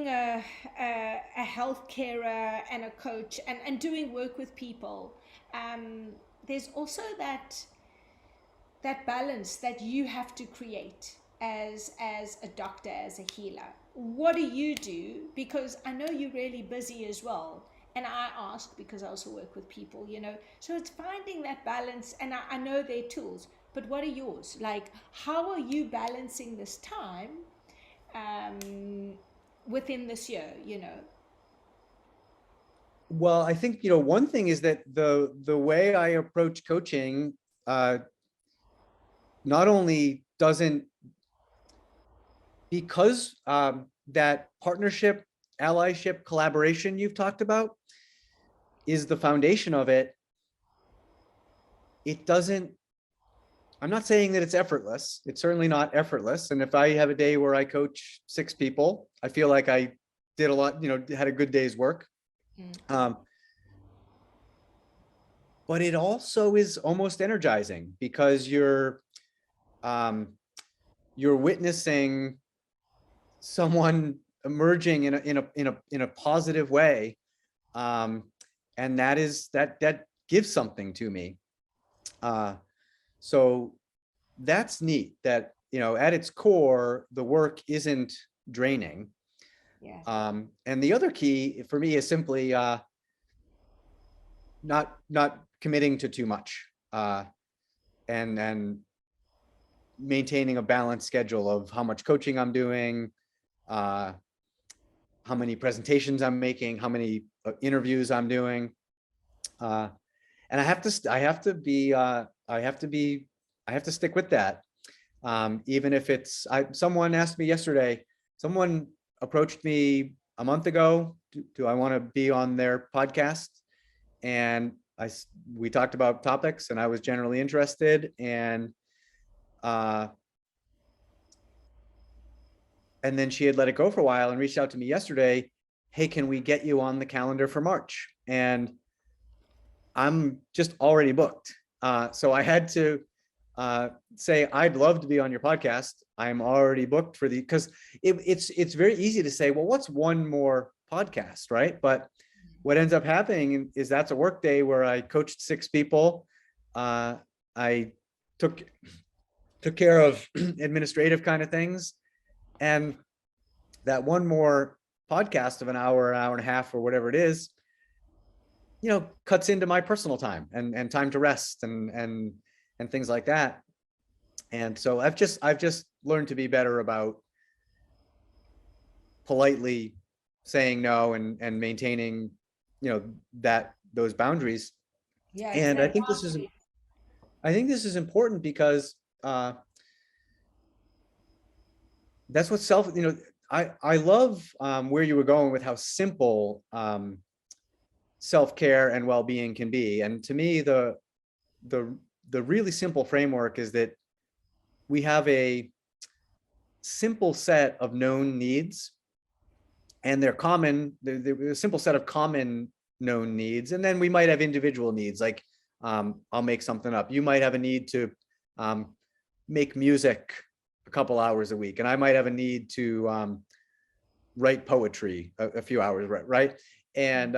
a health carer and a coach and doing work with people, there's also that balance that you have to create as a doctor, as a healer. What do you do? Because I know you're really busy as well, And I ask because I also work with people, so it's finding that balance. And I know their tools, but what are yours? Like, how are you balancing this time um, within this year? Well, I think, one thing is that the way I approach coaching not only doesn't, because that partnership, allyship, collaboration you've talked about is the foundation of it. It doesn't, I'm not saying that it's effortless. It's certainly not effortless. And if I have a day where I coach 6 people, I feel like I did a lot, had a good day's work. But it also is almost energizing because you're witnessing someone emerging in a positive way, and that gives something to me. So that's neat. That at its core, the work isn't draining. Yeah. And the other key for me is simply not committing to too much, and maintaining a balanced schedule of how much coaching I'm doing, how many presentations I'm making, how many interviews I'm doing, and I have to stick with that, even if it's. Someone asked me yesterday. Someone approached me a month ago. Do I want to be on their podcast? And we talked about topics, and I was generally interested, and then she had let it go for a while and reached out to me yesterday. Hey, can we get you on the calendar for March? And I'm just already booked. So I had to say, I'd love to be on your podcast. I'm already booked for because it's very easy to say, well, what's one more podcast, right? But what ends up happening is that's a work day where I coached 6 people. I took care of administrative kind of things. And that one more podcast of an hour and a half, or whatever it is, cuts into my personal time and time to rest and things like that. And so I've just learned to be better about politely saying no and maintaining, those boundaries. Yeah, it's And that I think this is important because that's what I love where you were going with how simple self-care and well-being can be. And to me, the really simple framework is that we have a simple set of known needs, and they're common. They're a simple set of common known needs, and then we might have individual needs. Like I'll make something up. You might have a need to make music a couple hours a week, and I might have a need to write poetry a few hours, right? And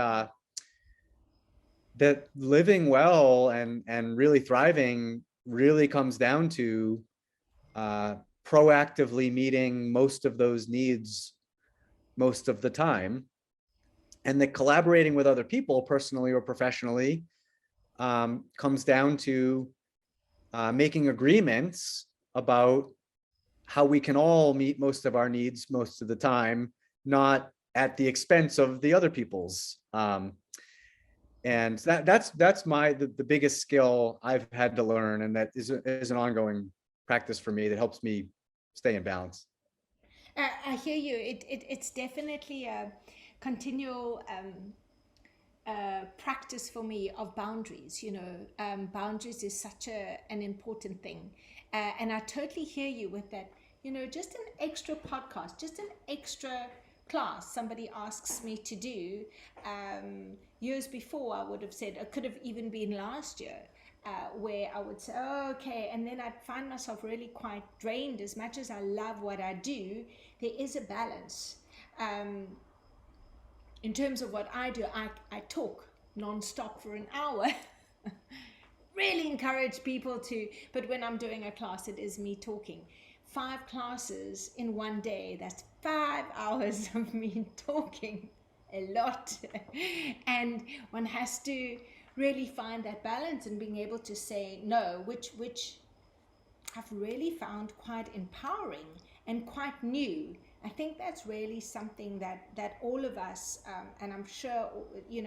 that living well and really thriving really comes down to proactively meeting most of those needs most of the time, and that collaborating with other people, personally or professionally, comes down to making agreements about how we can all meet most of our needs most of the time, not at the expense of the other people's. And that's the biggest skill I've had to learn, and that is an ongoing practice for me that helps me stay in balance. I hear you. It's definitely a continual practice for me of boundaries. Boundaries is such an important thing. And I totally hear you with that. Just an extra podcast, just an extra class somebody asks me to do. Years before, I would have said, it could have even been last year. Where I would say, oh, okay, and then I'd find myself really quite drained. As much as I love what I do, there is a balance. In terms of what I do, I talk non-stop for an hour. Really encourage people to, but when I'm doing a class, it is me talking. 5 classes in one day, that's 5 hours of me talking. a lot. And one has to really find that balance and being able to say no, which I've really found quite empowering and quite new. I think that's really something that all of us, and I'm sure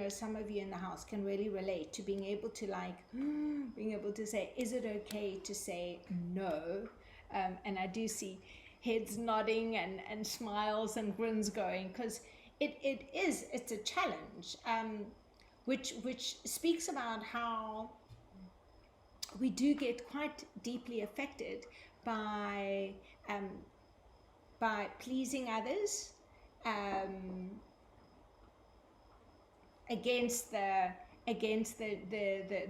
some of you in the house can really relate to, being able to being able to say, is it okay to say no? And I do see heads nodding and smiles and grins going, because it's a challenge, which speaks about how we do get quite deeply affected by um, pleasing others, um, against the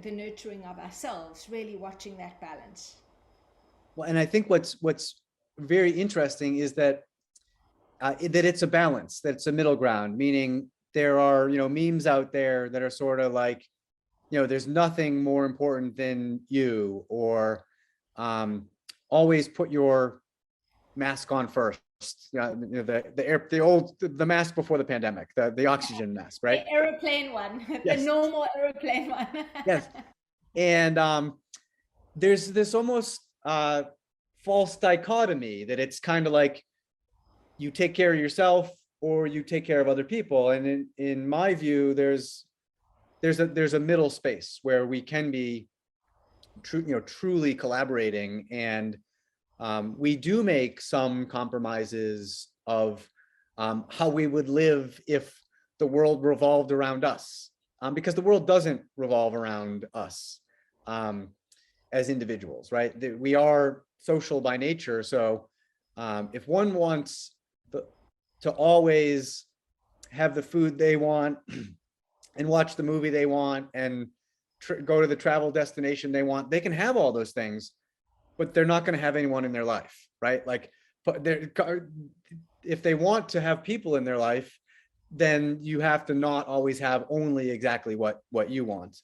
nurturing of ourselves. Really watching that balance. Well, and I think what's very interesting is that that it's a balance, that it's a middle ground, meaning there are, memes out there that are sort of like, there's nothing more important than you, or always put your mask on first. The mask before the pandemic, the oxygen mask, right? The airplane one, Yes. the normal airplane one. Yes. And there's this almost false dichotomy that it's kind of like you take care of yourself or you take care of other people. And in my view, there's a middle space where we can be truly collaborating, and we do make some compromises of how we would live if the world revolved around us, because the world doesn't revolve around us as individuals, right? We are social by nature. So if one wants to always have the food they want and watch the movie they want and go to the travel destination they want, they can have all those things, but they're not going to have anyone in their life, right? Like, if they want to have people in their life, then you have to not always have only exactly what you want.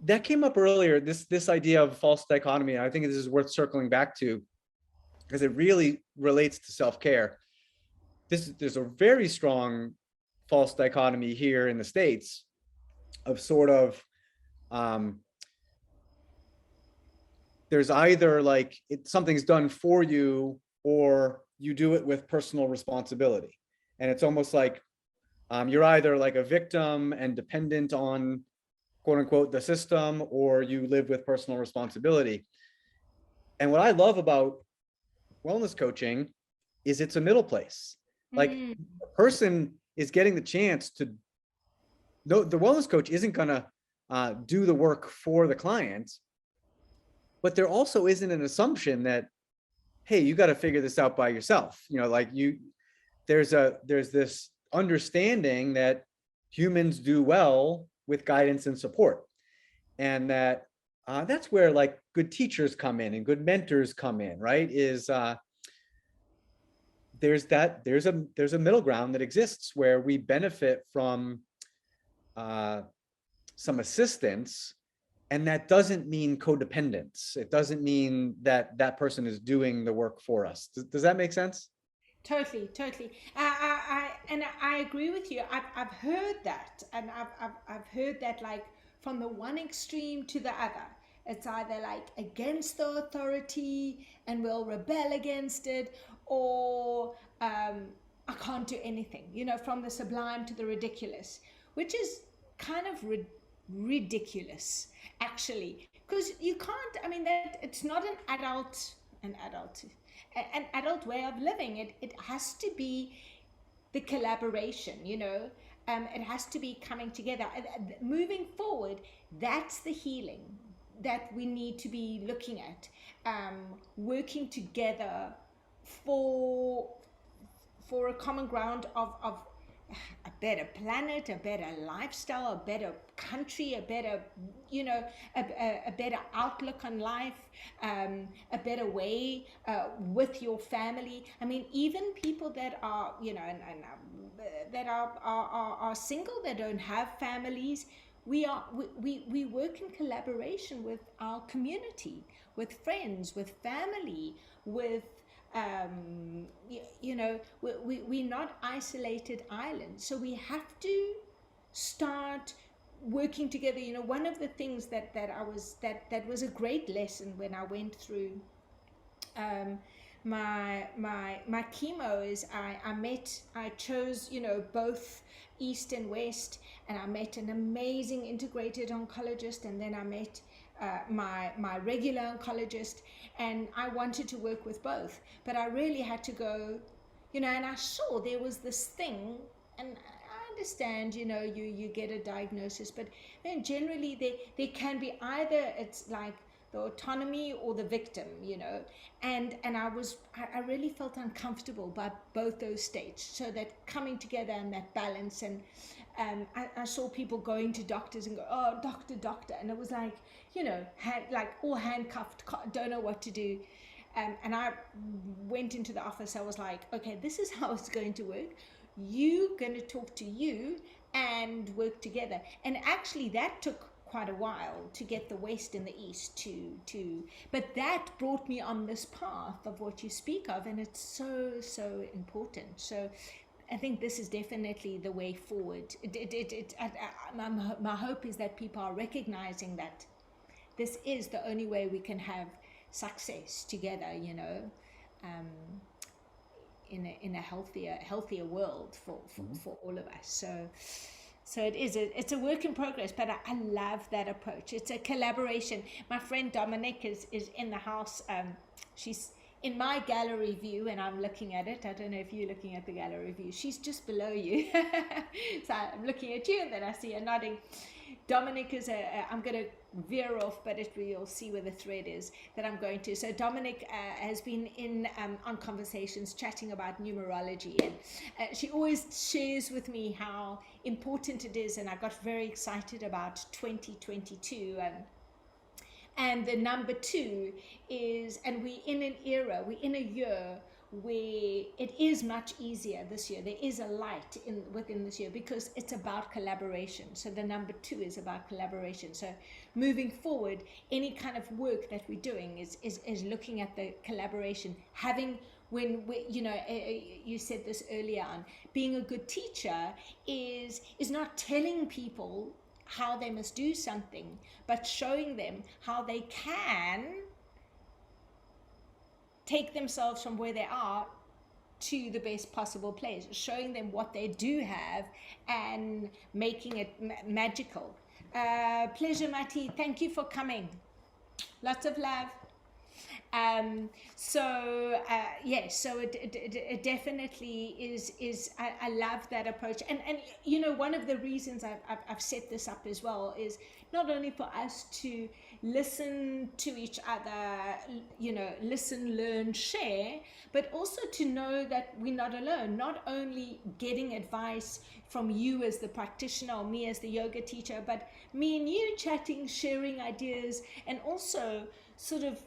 That came up earlier, this idea of false dichotomy. I think this is worth circling back to, because it really relates to self-care. There's a very strong false dichotomy here in the States of sort of, there's either like something's done for you or you do it with personal responsibility. And it's almost like you're either like a victim and dependent on, quote unquote, the system, or you live with personal responsibility. And what I love about wellness coaching is it's a middle place. Like, the person is getting the chance to, the wellness coach isn't gonna do the work for the client, but there also isn't an assumption that, hey, you got to figure this out by yourself. Like there's this understanding that humans do well with guidance and support. And that's where like good teachers come in and good mentors come in, right? Is there's a middle ground that exists where we benefit from some assistance. And that doesn't mean codependence. It doesn't mean that that person is doing the work for us. Does that make sense? Totally. I agree with you. I've heard that, and I've heard that, like, from the one extreme to the other. It's either like against the authority and we'll rebel against it, or I can't do anything. From the sublime to the ridiculous, which is kind of ridiculous, actually, because you can't. I mean, that it's not an adult way of living. It has to be the collaboration, it has to be coming together. Moving forward, that's the healing that we need to be looking at, working together for a common ground of a better planet, a better lifestyle, a better country, a better, a better outlook on life, a better way with your family. I mean, even people that are, that are single, that don't have families, we work in collaboration with our community, with friends, with family, with we're not isolated islands, so we have to start working together. One of the things that was a great lesson when I went through um, my chemo is I chose both East and West, and I met an amazing integrated oncologist, and then I met my regular oncologist, and I wanted to work with both, but I really had to go, and I saw there was this thing, and I understand, you get a diagnosis, but generally there can be either it's like the autonomy or the victim, and I really felt uncomfortable by both those states. So that coming together and that balance, and I saw people going to doctors and go, oh, doctor, and it was like, like all handcuffed, don't know what to do. And I went into the office. I was like, okay, this is how it's going to work. You going to talk to you and work together. And actually that took quite a while to get the West and the East to but that brought me on this path of what you speak of, and it's so important. So I think this is definitely the way forward. My hope is that people are recognizing that this is the only way we can have success together, in a healthier world for all of us. So it's a work in progress, but I love that approach. It's a collaboration. My friend Dominic is in the house. She's in my gallery view, and I'm looking at it. I don't know if you're looking at the gallery view. She's just below you. So I'm looking at you, and then I see her nodding. Dominic is I'm going to veer off, but you'll see where the thread is that I'm going to. So Dominic has been in on conversations chatting about numerology, and she always shares with me how important it is, and I got very excited about 2022, and the number 2 is, and we're in a year where it is much easier this year. There is a light within this year because it's about collaboration. So the number 2 is about collaboration. So moving forward, any kind of work that we're doing is looking at the collaboration. You said this earlier on, being a good teacher is not telling people how they must do something, but showing them how they can take themselves from where they are to the best possible place, showing them what they do have and making it magical. Pleasure, Mati. Thank you for coming. Lots of love. So it definitely is. I love that approach, and one of the reasons I've set this up as well is not only for us to listen to each other, listen, learn, share, but also to know that we're not alone. Not only getting advice from you as the practitioner or me as the yoga teacher, but me and you chatting, sharing ideas, and also sort of,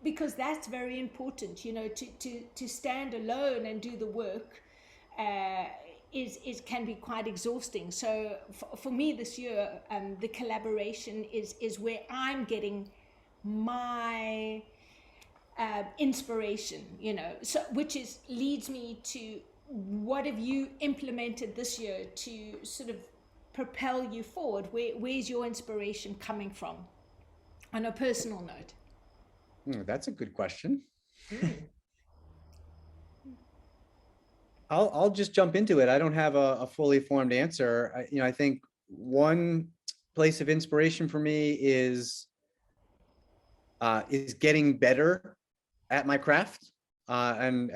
because that's very important, to stand alone and do the work can be quite exhausting. So for me this year, the collaboration is where I'm getting my inspiration, so which leads me to what have you implemented this year to sort of propel you forward? Where's your inspiration coming from on a personal note? That's a good question. I'll just jump into it. I don't have a fully formed answer. I think one place of inspiration for me is getting better at my craft, and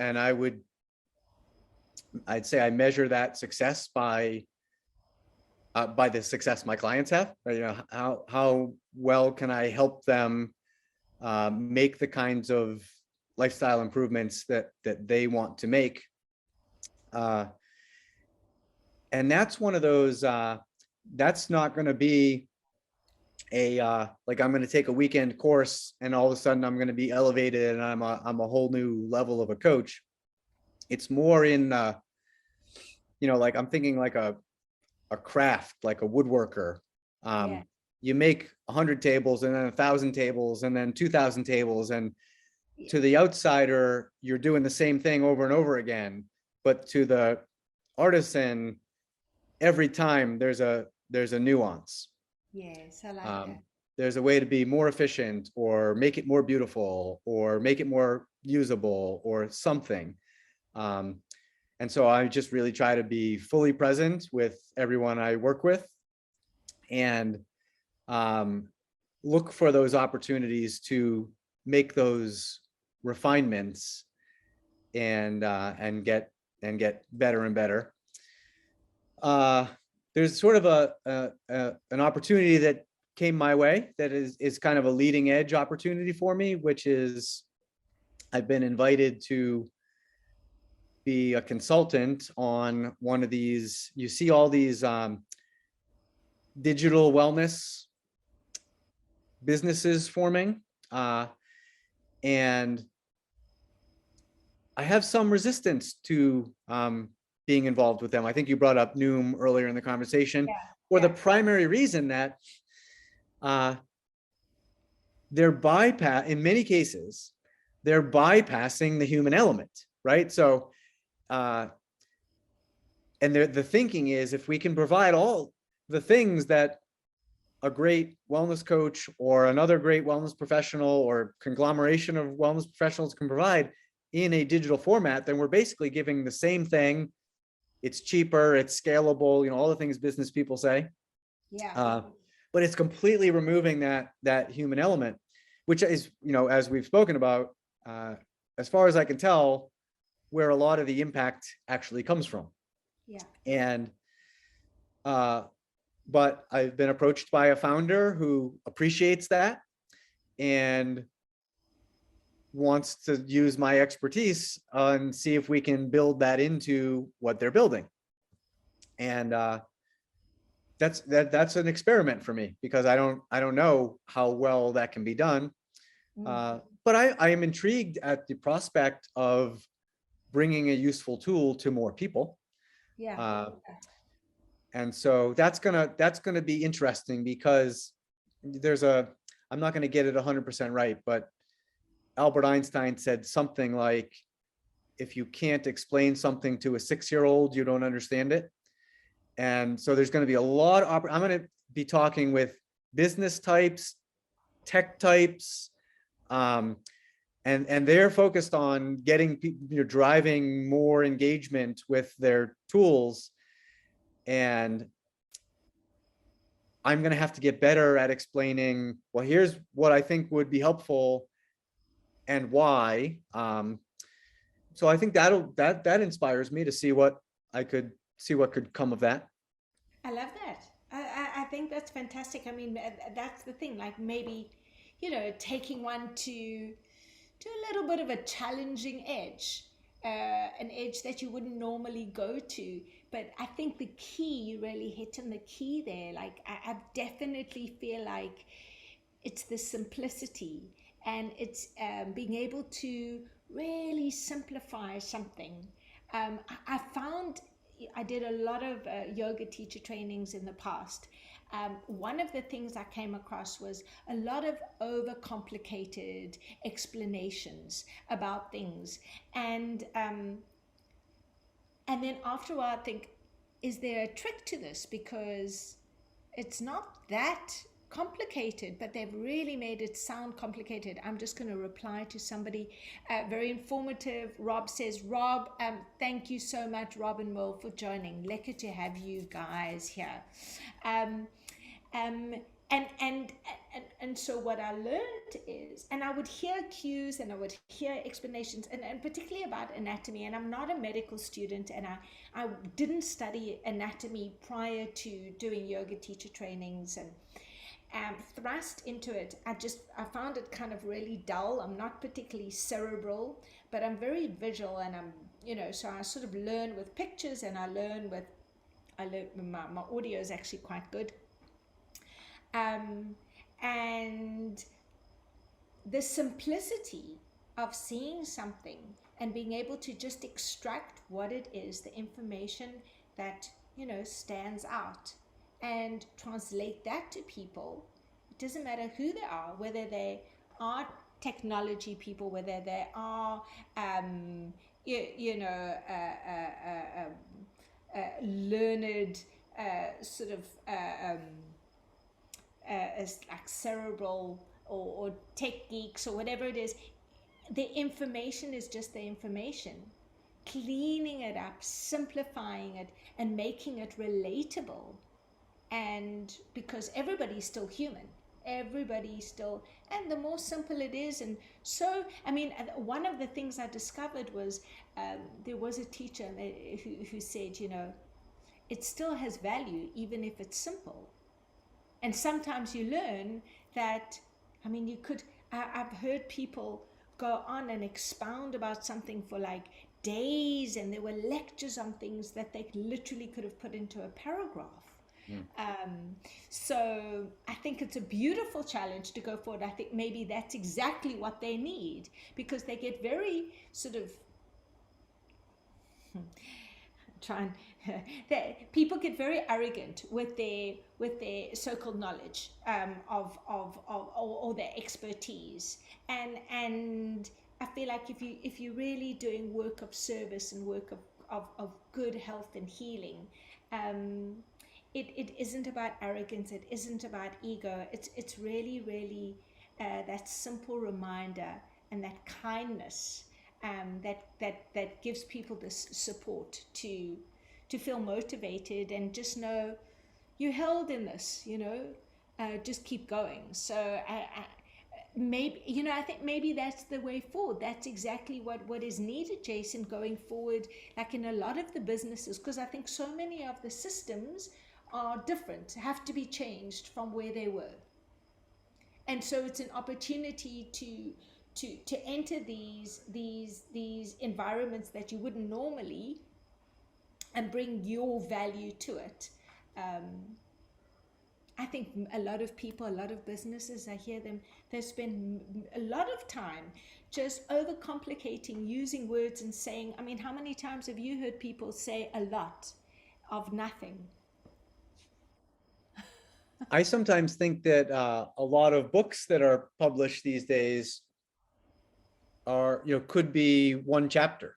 I'd say I measure that success by the success my clients have. How well can I help them make the kinds of lifestyle improvements that they want to make. And that's one of those, that's not going to be like I'm going to take a weekend course and all of a sudden I'm going to be elevated and I'm a whole new level of a coach. It's more in, like I'm thinking like a craft, like a woodworker. You make 100 tables and then 1,000 tables and then 2,000 tables. And to the outsider, you're doing the same thing over and over again, but to the artisan, every time there's a nuance. Yes, I like Um, that. there's a way to be more efficient, or make it more beautiful, or make it more usable, or something. Um, and so I just really try to be fully present with everyone I work with, and look for those opportunities to make those refinements, and get better and better. There's sort of an opportunity that came my way that is kind of a leading edge opportunity for me, which is I've been invited to be a consultant on one of these. You see all these digital wellness businesses forming, and I have some resistance to being involved with them. I think you brought up Noom earlier in the conversation, for the primary reason that they're in many cases, they're bypassing the human element, right? So, and the thinking is, if we can provide all the things that a great wellness coach or another great wellness professional or conglomeration of wellness professionals can provide in a digital format, then we're basically giving the same thing. It's cheaper, it's scalable, you know, all the things business people say. Yeah. But it's completely removing that human element, which is, you know, as we've spoken about, as far as I can tell, where a lot of the impact actually comes from. Yeah. And but I've been approached by a founder who appreciates that and wants to use my expertise and see if we can build that into what they're building. And that's an experiment for me, because I don't know how well that can be done. But I am intrigued at the prospect of bringing a useful tool to more people. Yeah. And so that's gonna be interesting, because I'm not gonna get it 100% right, but Albert Einstein said something like, if you can't explain something to a 6-year-old, you don't understand it. And so there's going to be a lot of, I'm going to be talking with business types, tech types, and they're focused on getting people, you know, driving more engagement with their tools. And I'm going to have to get better at explaining, well, here's what I think would be helpful and why. So I think that inspires me to see what could come of that. I love that. I think that's fantastic. I mean, that's the thing. Like maybe, taking one to a little bit of a challenging edge, an edge that you wouldn't normally go to. But I think the key, you really hit on the key there. Like I definitely feel like it's the simplicity, and it's being able to really simplify something. I found I did a lot of yoga teacher trainings in the past. One of the things I came across was a lot of overcomplicated explanations about things, and then after a while, I think, is there a trick to this? Because it's not that complicated, but they've really made it sound complicated. I'm just going to reply to somebody, very informative. Rob says, Rob, thank you so much, Rob and Will, for joining. Lucky to have you guys here. Um, um, and, and and so what I learned is, and I would hear cues and I would hear explanations, and particularly about anatomy. And I'm not a medical student, and I didn't study anatomy prior to doing yoga teacher trainings, and thrust into it. I found it kind of really dull. I'm not particularly cerebral, but I'm very visual, and so I sort of learn with pictures, and I learn my audio is actually quite good. And the simplicity of seeing something and being able to just extract what it is, the information that stands out, and translate that to people. It doesn't matter who they are, whether they are technology people, whether they are, learned, sort of, as like cerebral or tech geeks or whatever it is, the information is just the information. Cleaning it up, simplifying it, and making it relatable. And because everybody's still human, everybody's still, and the more simple it is. And so, I mean, one of the things I discovered was, there was a teacher who said, it still has value even if it's simple. And sometimes you learn that, I mean, I've heard people go on and expound about something for like days, and there were lectures on things that they literally could have put into a paragraph. So I think it's a beautiful challenge to go forward. I think maybe that's exactly what they need, because they get very sort of people get very arrogant with their so-called knowledge, or their expertise, and I feel like if you're really doing work of service and work of good health and healing, it isn't about arrogance, it isn't about ego, it's really that simple reminder and that kindness, that gives people this support to feel motivated and just know you're held in this, just keep going. So maybe, I think maybe that's the way forward. That's exactly what is needed, Jason, going forward, like in a lot of the businesses, because I think so many of the systems are different, have to be changed from where they were. And so it's an opportunity to enter these environments that you wouldn't normally, and bring your value to it. I think a lot of people, a lot of businesses, I hear them, they spend a lot of time just overcomplicating, using words and saying, I mean, how many times have you heard people say a lot of nothing? I sometimes think that a lot of books that are published these days are, could be one chapter.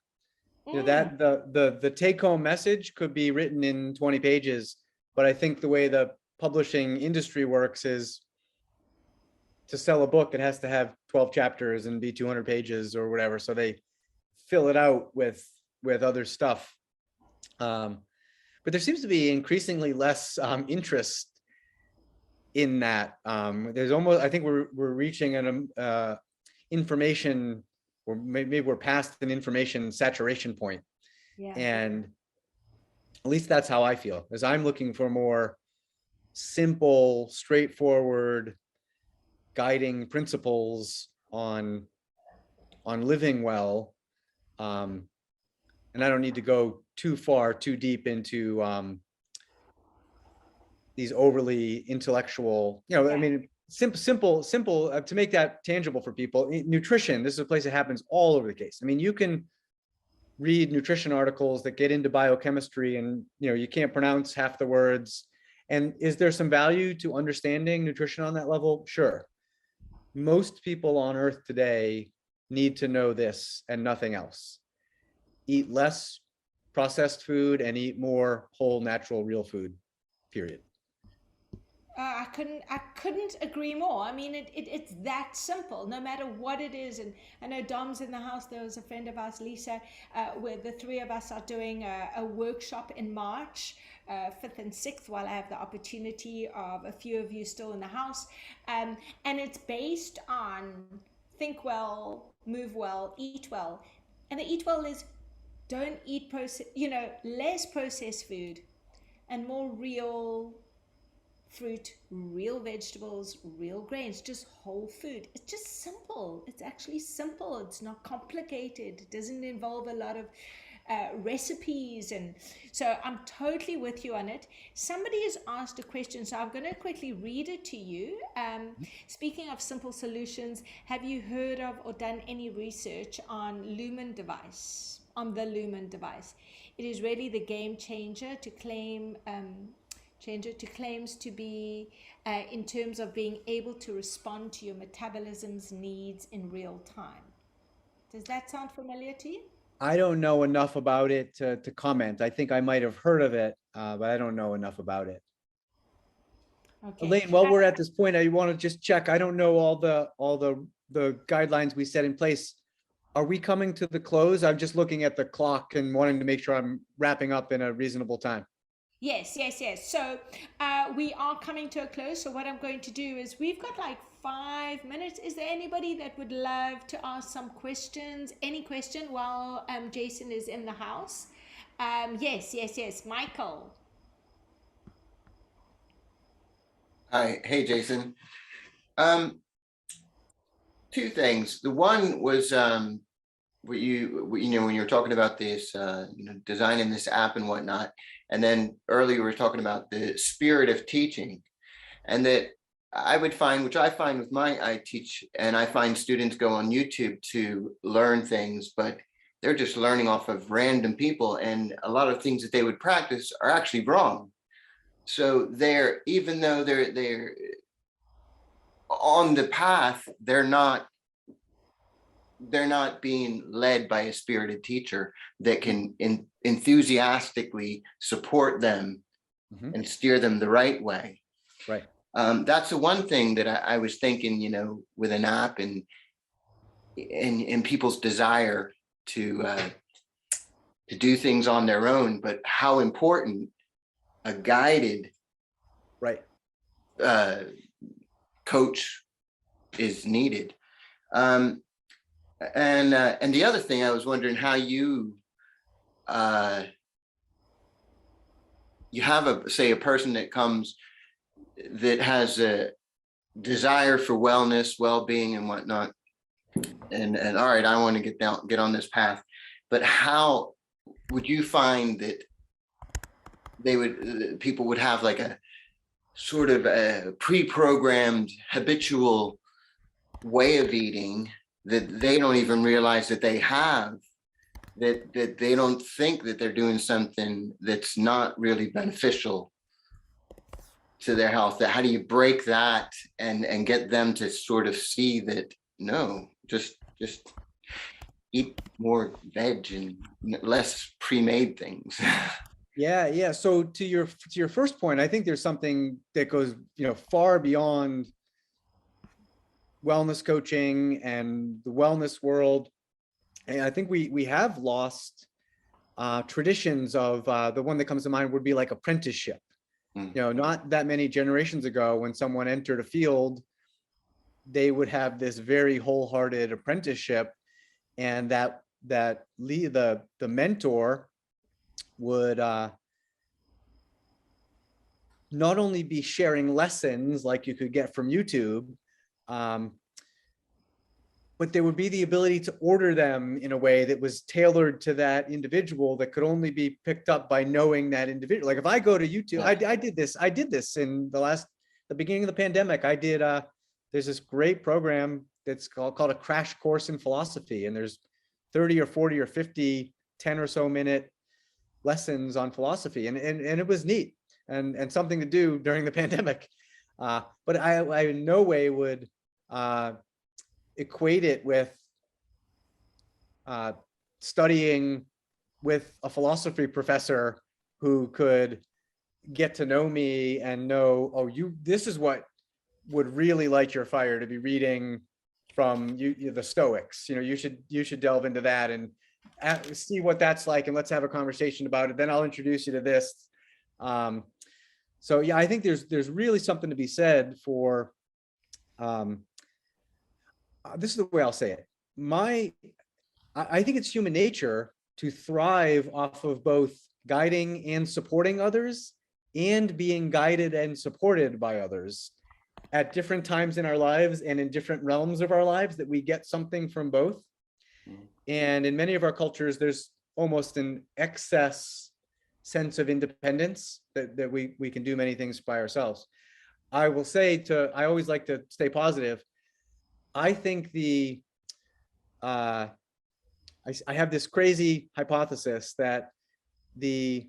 That the take-home message could be written in 20 pages, but I think the way the publishing industry works is, to sell a book, it has to have 12 chapters and be 200 pages or whatever, so they fill it out with other stuff. But there seems to be increasingly less interest in that. There's almost, I think we're reaching an information, or maybe we're past an information saturation point. Yeah. And at least that's how I feel, is I'm looking for more simple, straightforward guiding principles on living well. And I don't need to go too far, too deep into these overly intellectual, I mean, simple, to make that tangible for people. Nutrition, this is a place that happens all over the case. I mean, you can read nutrition articles that get into biochemistry, and you can't pronounce half the words. And is there some value to understanding nutrition on that level? Sure. Most people on earth today need to know this and nothing else. Eat less processed food and eat more whole, natural, real food, period. I couldn't agree more. I mean, it's that simple, no matter what it is. And I know Dom's in the house. There was a friend of ours, Lisa, where the three of us are doing a workshop in March, 5th and 6th, while I have the opportunity of a few of you still in the house. And it's based on think well, move well, eat well. And the eat well is don't eat less processed food and more real fruit, real vegetables, real grains, just whole food. It's just simple. It's actually simple. It's not complicated. It doesn't involve a lot of recipes. And so I'm totally with you on it. Somebody has asked a question, so I'm going to quickly read it to you. Speaking of simple solutions, have you heard of or done any research on the Lumen device? It is really the game changer to change it to claims to be in terms of being able to respond to your metabolism's needs in real time. Does that sound familiar to you? I don't know enough about it to comment. I think I might have heard of it, but I don't know enough about it. Okay. Elaine, while we're at this point, I want to just check. I don't know all the guidelines we set in place. Are we coming to the close? I'm just looking at the clock and wanting to make sure I'm wrapping up in a reasonable time. Yes. So we are coming to a close. So what I'm going to do is we've got like 5 minutes. Is there anybody that would love to ask some questions? Any question while Jason is in the house? Yes. Michael. Hi, hey Jason. Um, Two things. The one was what you know when you were talking about this, designing this app and whatnot, and then earlier we were talking about the spirit of teaching, and that I would find, which I find with I teach, and I find students go on YouTube to learn things, but they're just learning off of random people, and a lot of things that they would practice are actually wrong. So even though they're on the path, they're not being led by a spirited teacher that can enthusiastically support them and steer them the right way. Right. That's the one thing that I was thinking, with an app and people's desire to do things on their own, but how important a guided Right. coach is needed. And the other thing I was wondering how you have a person that comes that has a desire for wellness, well-being and whatnot. And all right, I want to get on this path, but how would you find that people would have like a sort of a pre-programmed habitual way of eating that they don't even realize that they have, that they don't think that they're doing something that's not really beneficial to their health? That how do you break that and get them to sort of see that, no, just eat more veg and less pre-made things? Yeah. So to your first point, I think there's something that goes, far beyond wellness coaching and the wellness world. And I think we have lost traditions of the one that comes to mind would be like apprenticeship. Not that many generations ago, when someone entered a field, they would have this very wholehearted apprenticeship, and the mentor would not only be sharing lessons like you could get from YouTube, but there would be the ability to order them in a way that was tailored to that individual, that could only be picked up by knowing that individual. Like if I go to YouTube, I did this in the beginning of the pandemic. I did, there's this great program that's called a crash course in philosophy. And there's 30 or 40 or 50, 10 or so minute lessons on philosophy. And it was neat and something to do during the pandemic. But I in no way would equate it with studying with a philosophy professor who could get to know me and know, this is what would really light your fire, to be reading from the Stoics. You should delve into that and see what that's like, and let's have a conversation about it. Then I'll introduce you to this. So yeah, I think there's really something to be said for this is the way I'll say it. I think it's human nature to thrive off of both guiding and supporting others, and being guided and supported by others at different times in our lives and in different realms of our lives, that we get something from both. And in many of our cultures, there's almost an excess sense of independence that we can do many things by ourselves. I will say I always like to stay positive. I think I have this crazy hypothesis that the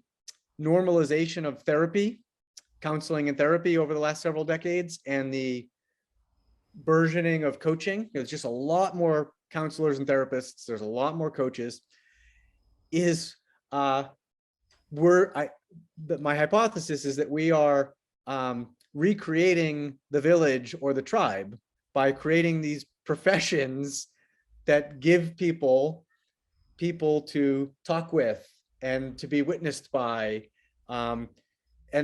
normalization of therapy counseling and therapy over the last several decades and the burgeoning of coaching, there's just a lot more counselors and therapists, there's a lot more coaches, is my hypothesis is that we are recreating the village or the tribe by creating these professions that give people to talk with and to be witnessed by, and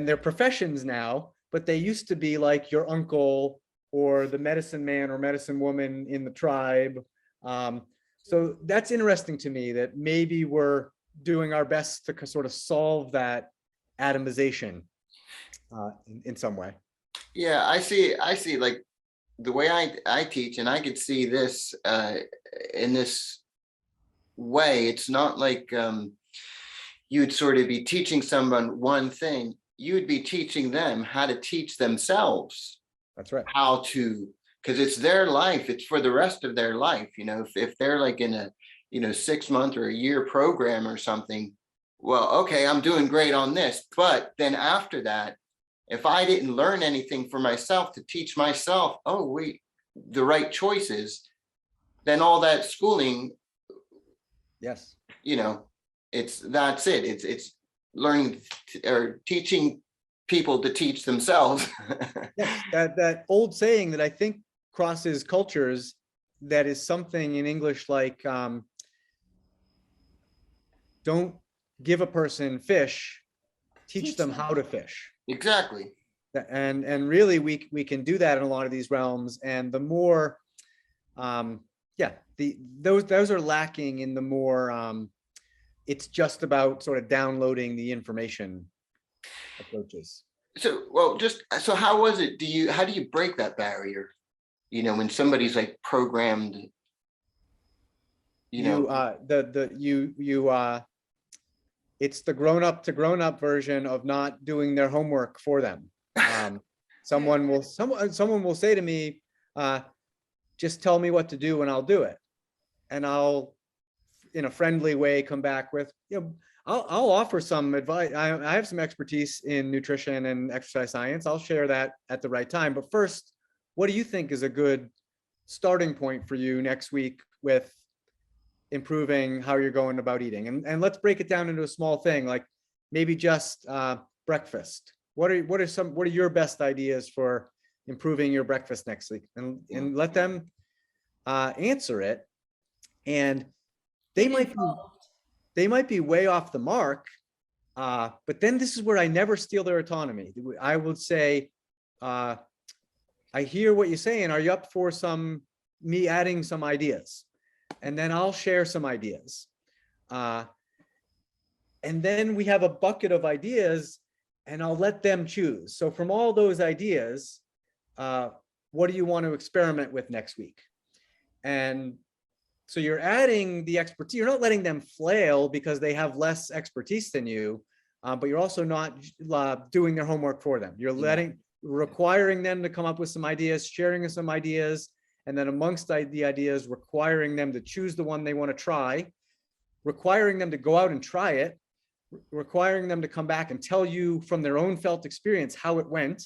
they're professions now, but they used to be like your uncle or the medicine man or medicine woman in the tribe. So that's interesting to me, that maybe we're doing our best to sort of solve that atomization in some way. Yeah, I see like the way I teach, and I could see this in this way. It's not like you'd sort of be teaching someone one thing, you would be teaching them how to teach themselves. That's right. How to, because it's their life, it's for the rest of their life. You know, if they're like in a 6-month or a year program or something, well, okay, I'm doing great on this, but then after that, if I didn't learn anything for myself to teach myself, the right choices, then all that schooling, yes, that's it. It's learning or teaching people to teach themselves. yes, that old saying that I think crosses cultures, that is something in English like, don't give a person fish, teach them how to fish. Exactly. And really we can do that in a lot of these realms. And the more, those are lacking in the more, it's just about sort of downloading the information approaches. So, so how was it? How do you break that barrier? When somebody's like programmed, it's the grown up to grown up version of not doing their homework for them. Someone will say to me, just tell me what to do and I'll do it. And I'll, in a friendly way, come back with, I'll offer some advice. I have some expertise in nutrition and exercise science. I'll share that at the right time. But first, what do you think is a good starting point for you next week with improving how you're going about eating? And let's break it down into a small thing, like maybe just breakfast. What are your best ideas for improving your breakfast next week? And let them answer it. And they might be way off the mark, but then this is where I never steal their autonomy. I would say, I hear what you're saying. Are you up for me adding some ideas? And then I'll share some ideas. And then we have a bucket of ideas and I'll let them choose. So from all those ideas, what do you want to experiment with next week? And so you're adding the expertise. You're not letting them flail because they have less expertise than you, but you're also not doing their homework for them. You're requiring them to come up with some ideas, sharing some ideas, and then amongst the ideas, requiring them to choose the one they want to try, requiring them to go out and try it, requiring them to come back and tell you from their own felt experience how it went,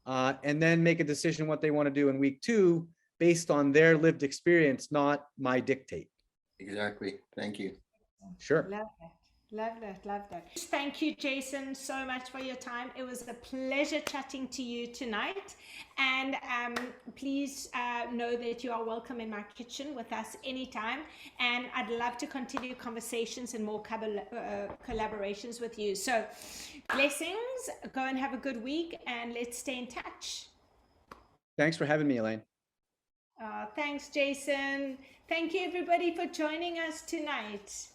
and then make a decision what they want to do in week 2 based on their lived experience, not my dictate. Exactly. Thank you. Sure. Love that. Thank you, Jason, so much for your time. It was a pleasure chatting to you tonight. And please know that you are welcome in my kitchen with us anytime. And I'd love to continue conversations and more collaborations with you. So blessings, go and have a good week and let's stay in touch. Thanks for having me, Elaine. Thanks, Jason. Thank you, everybody, for joining us tonight.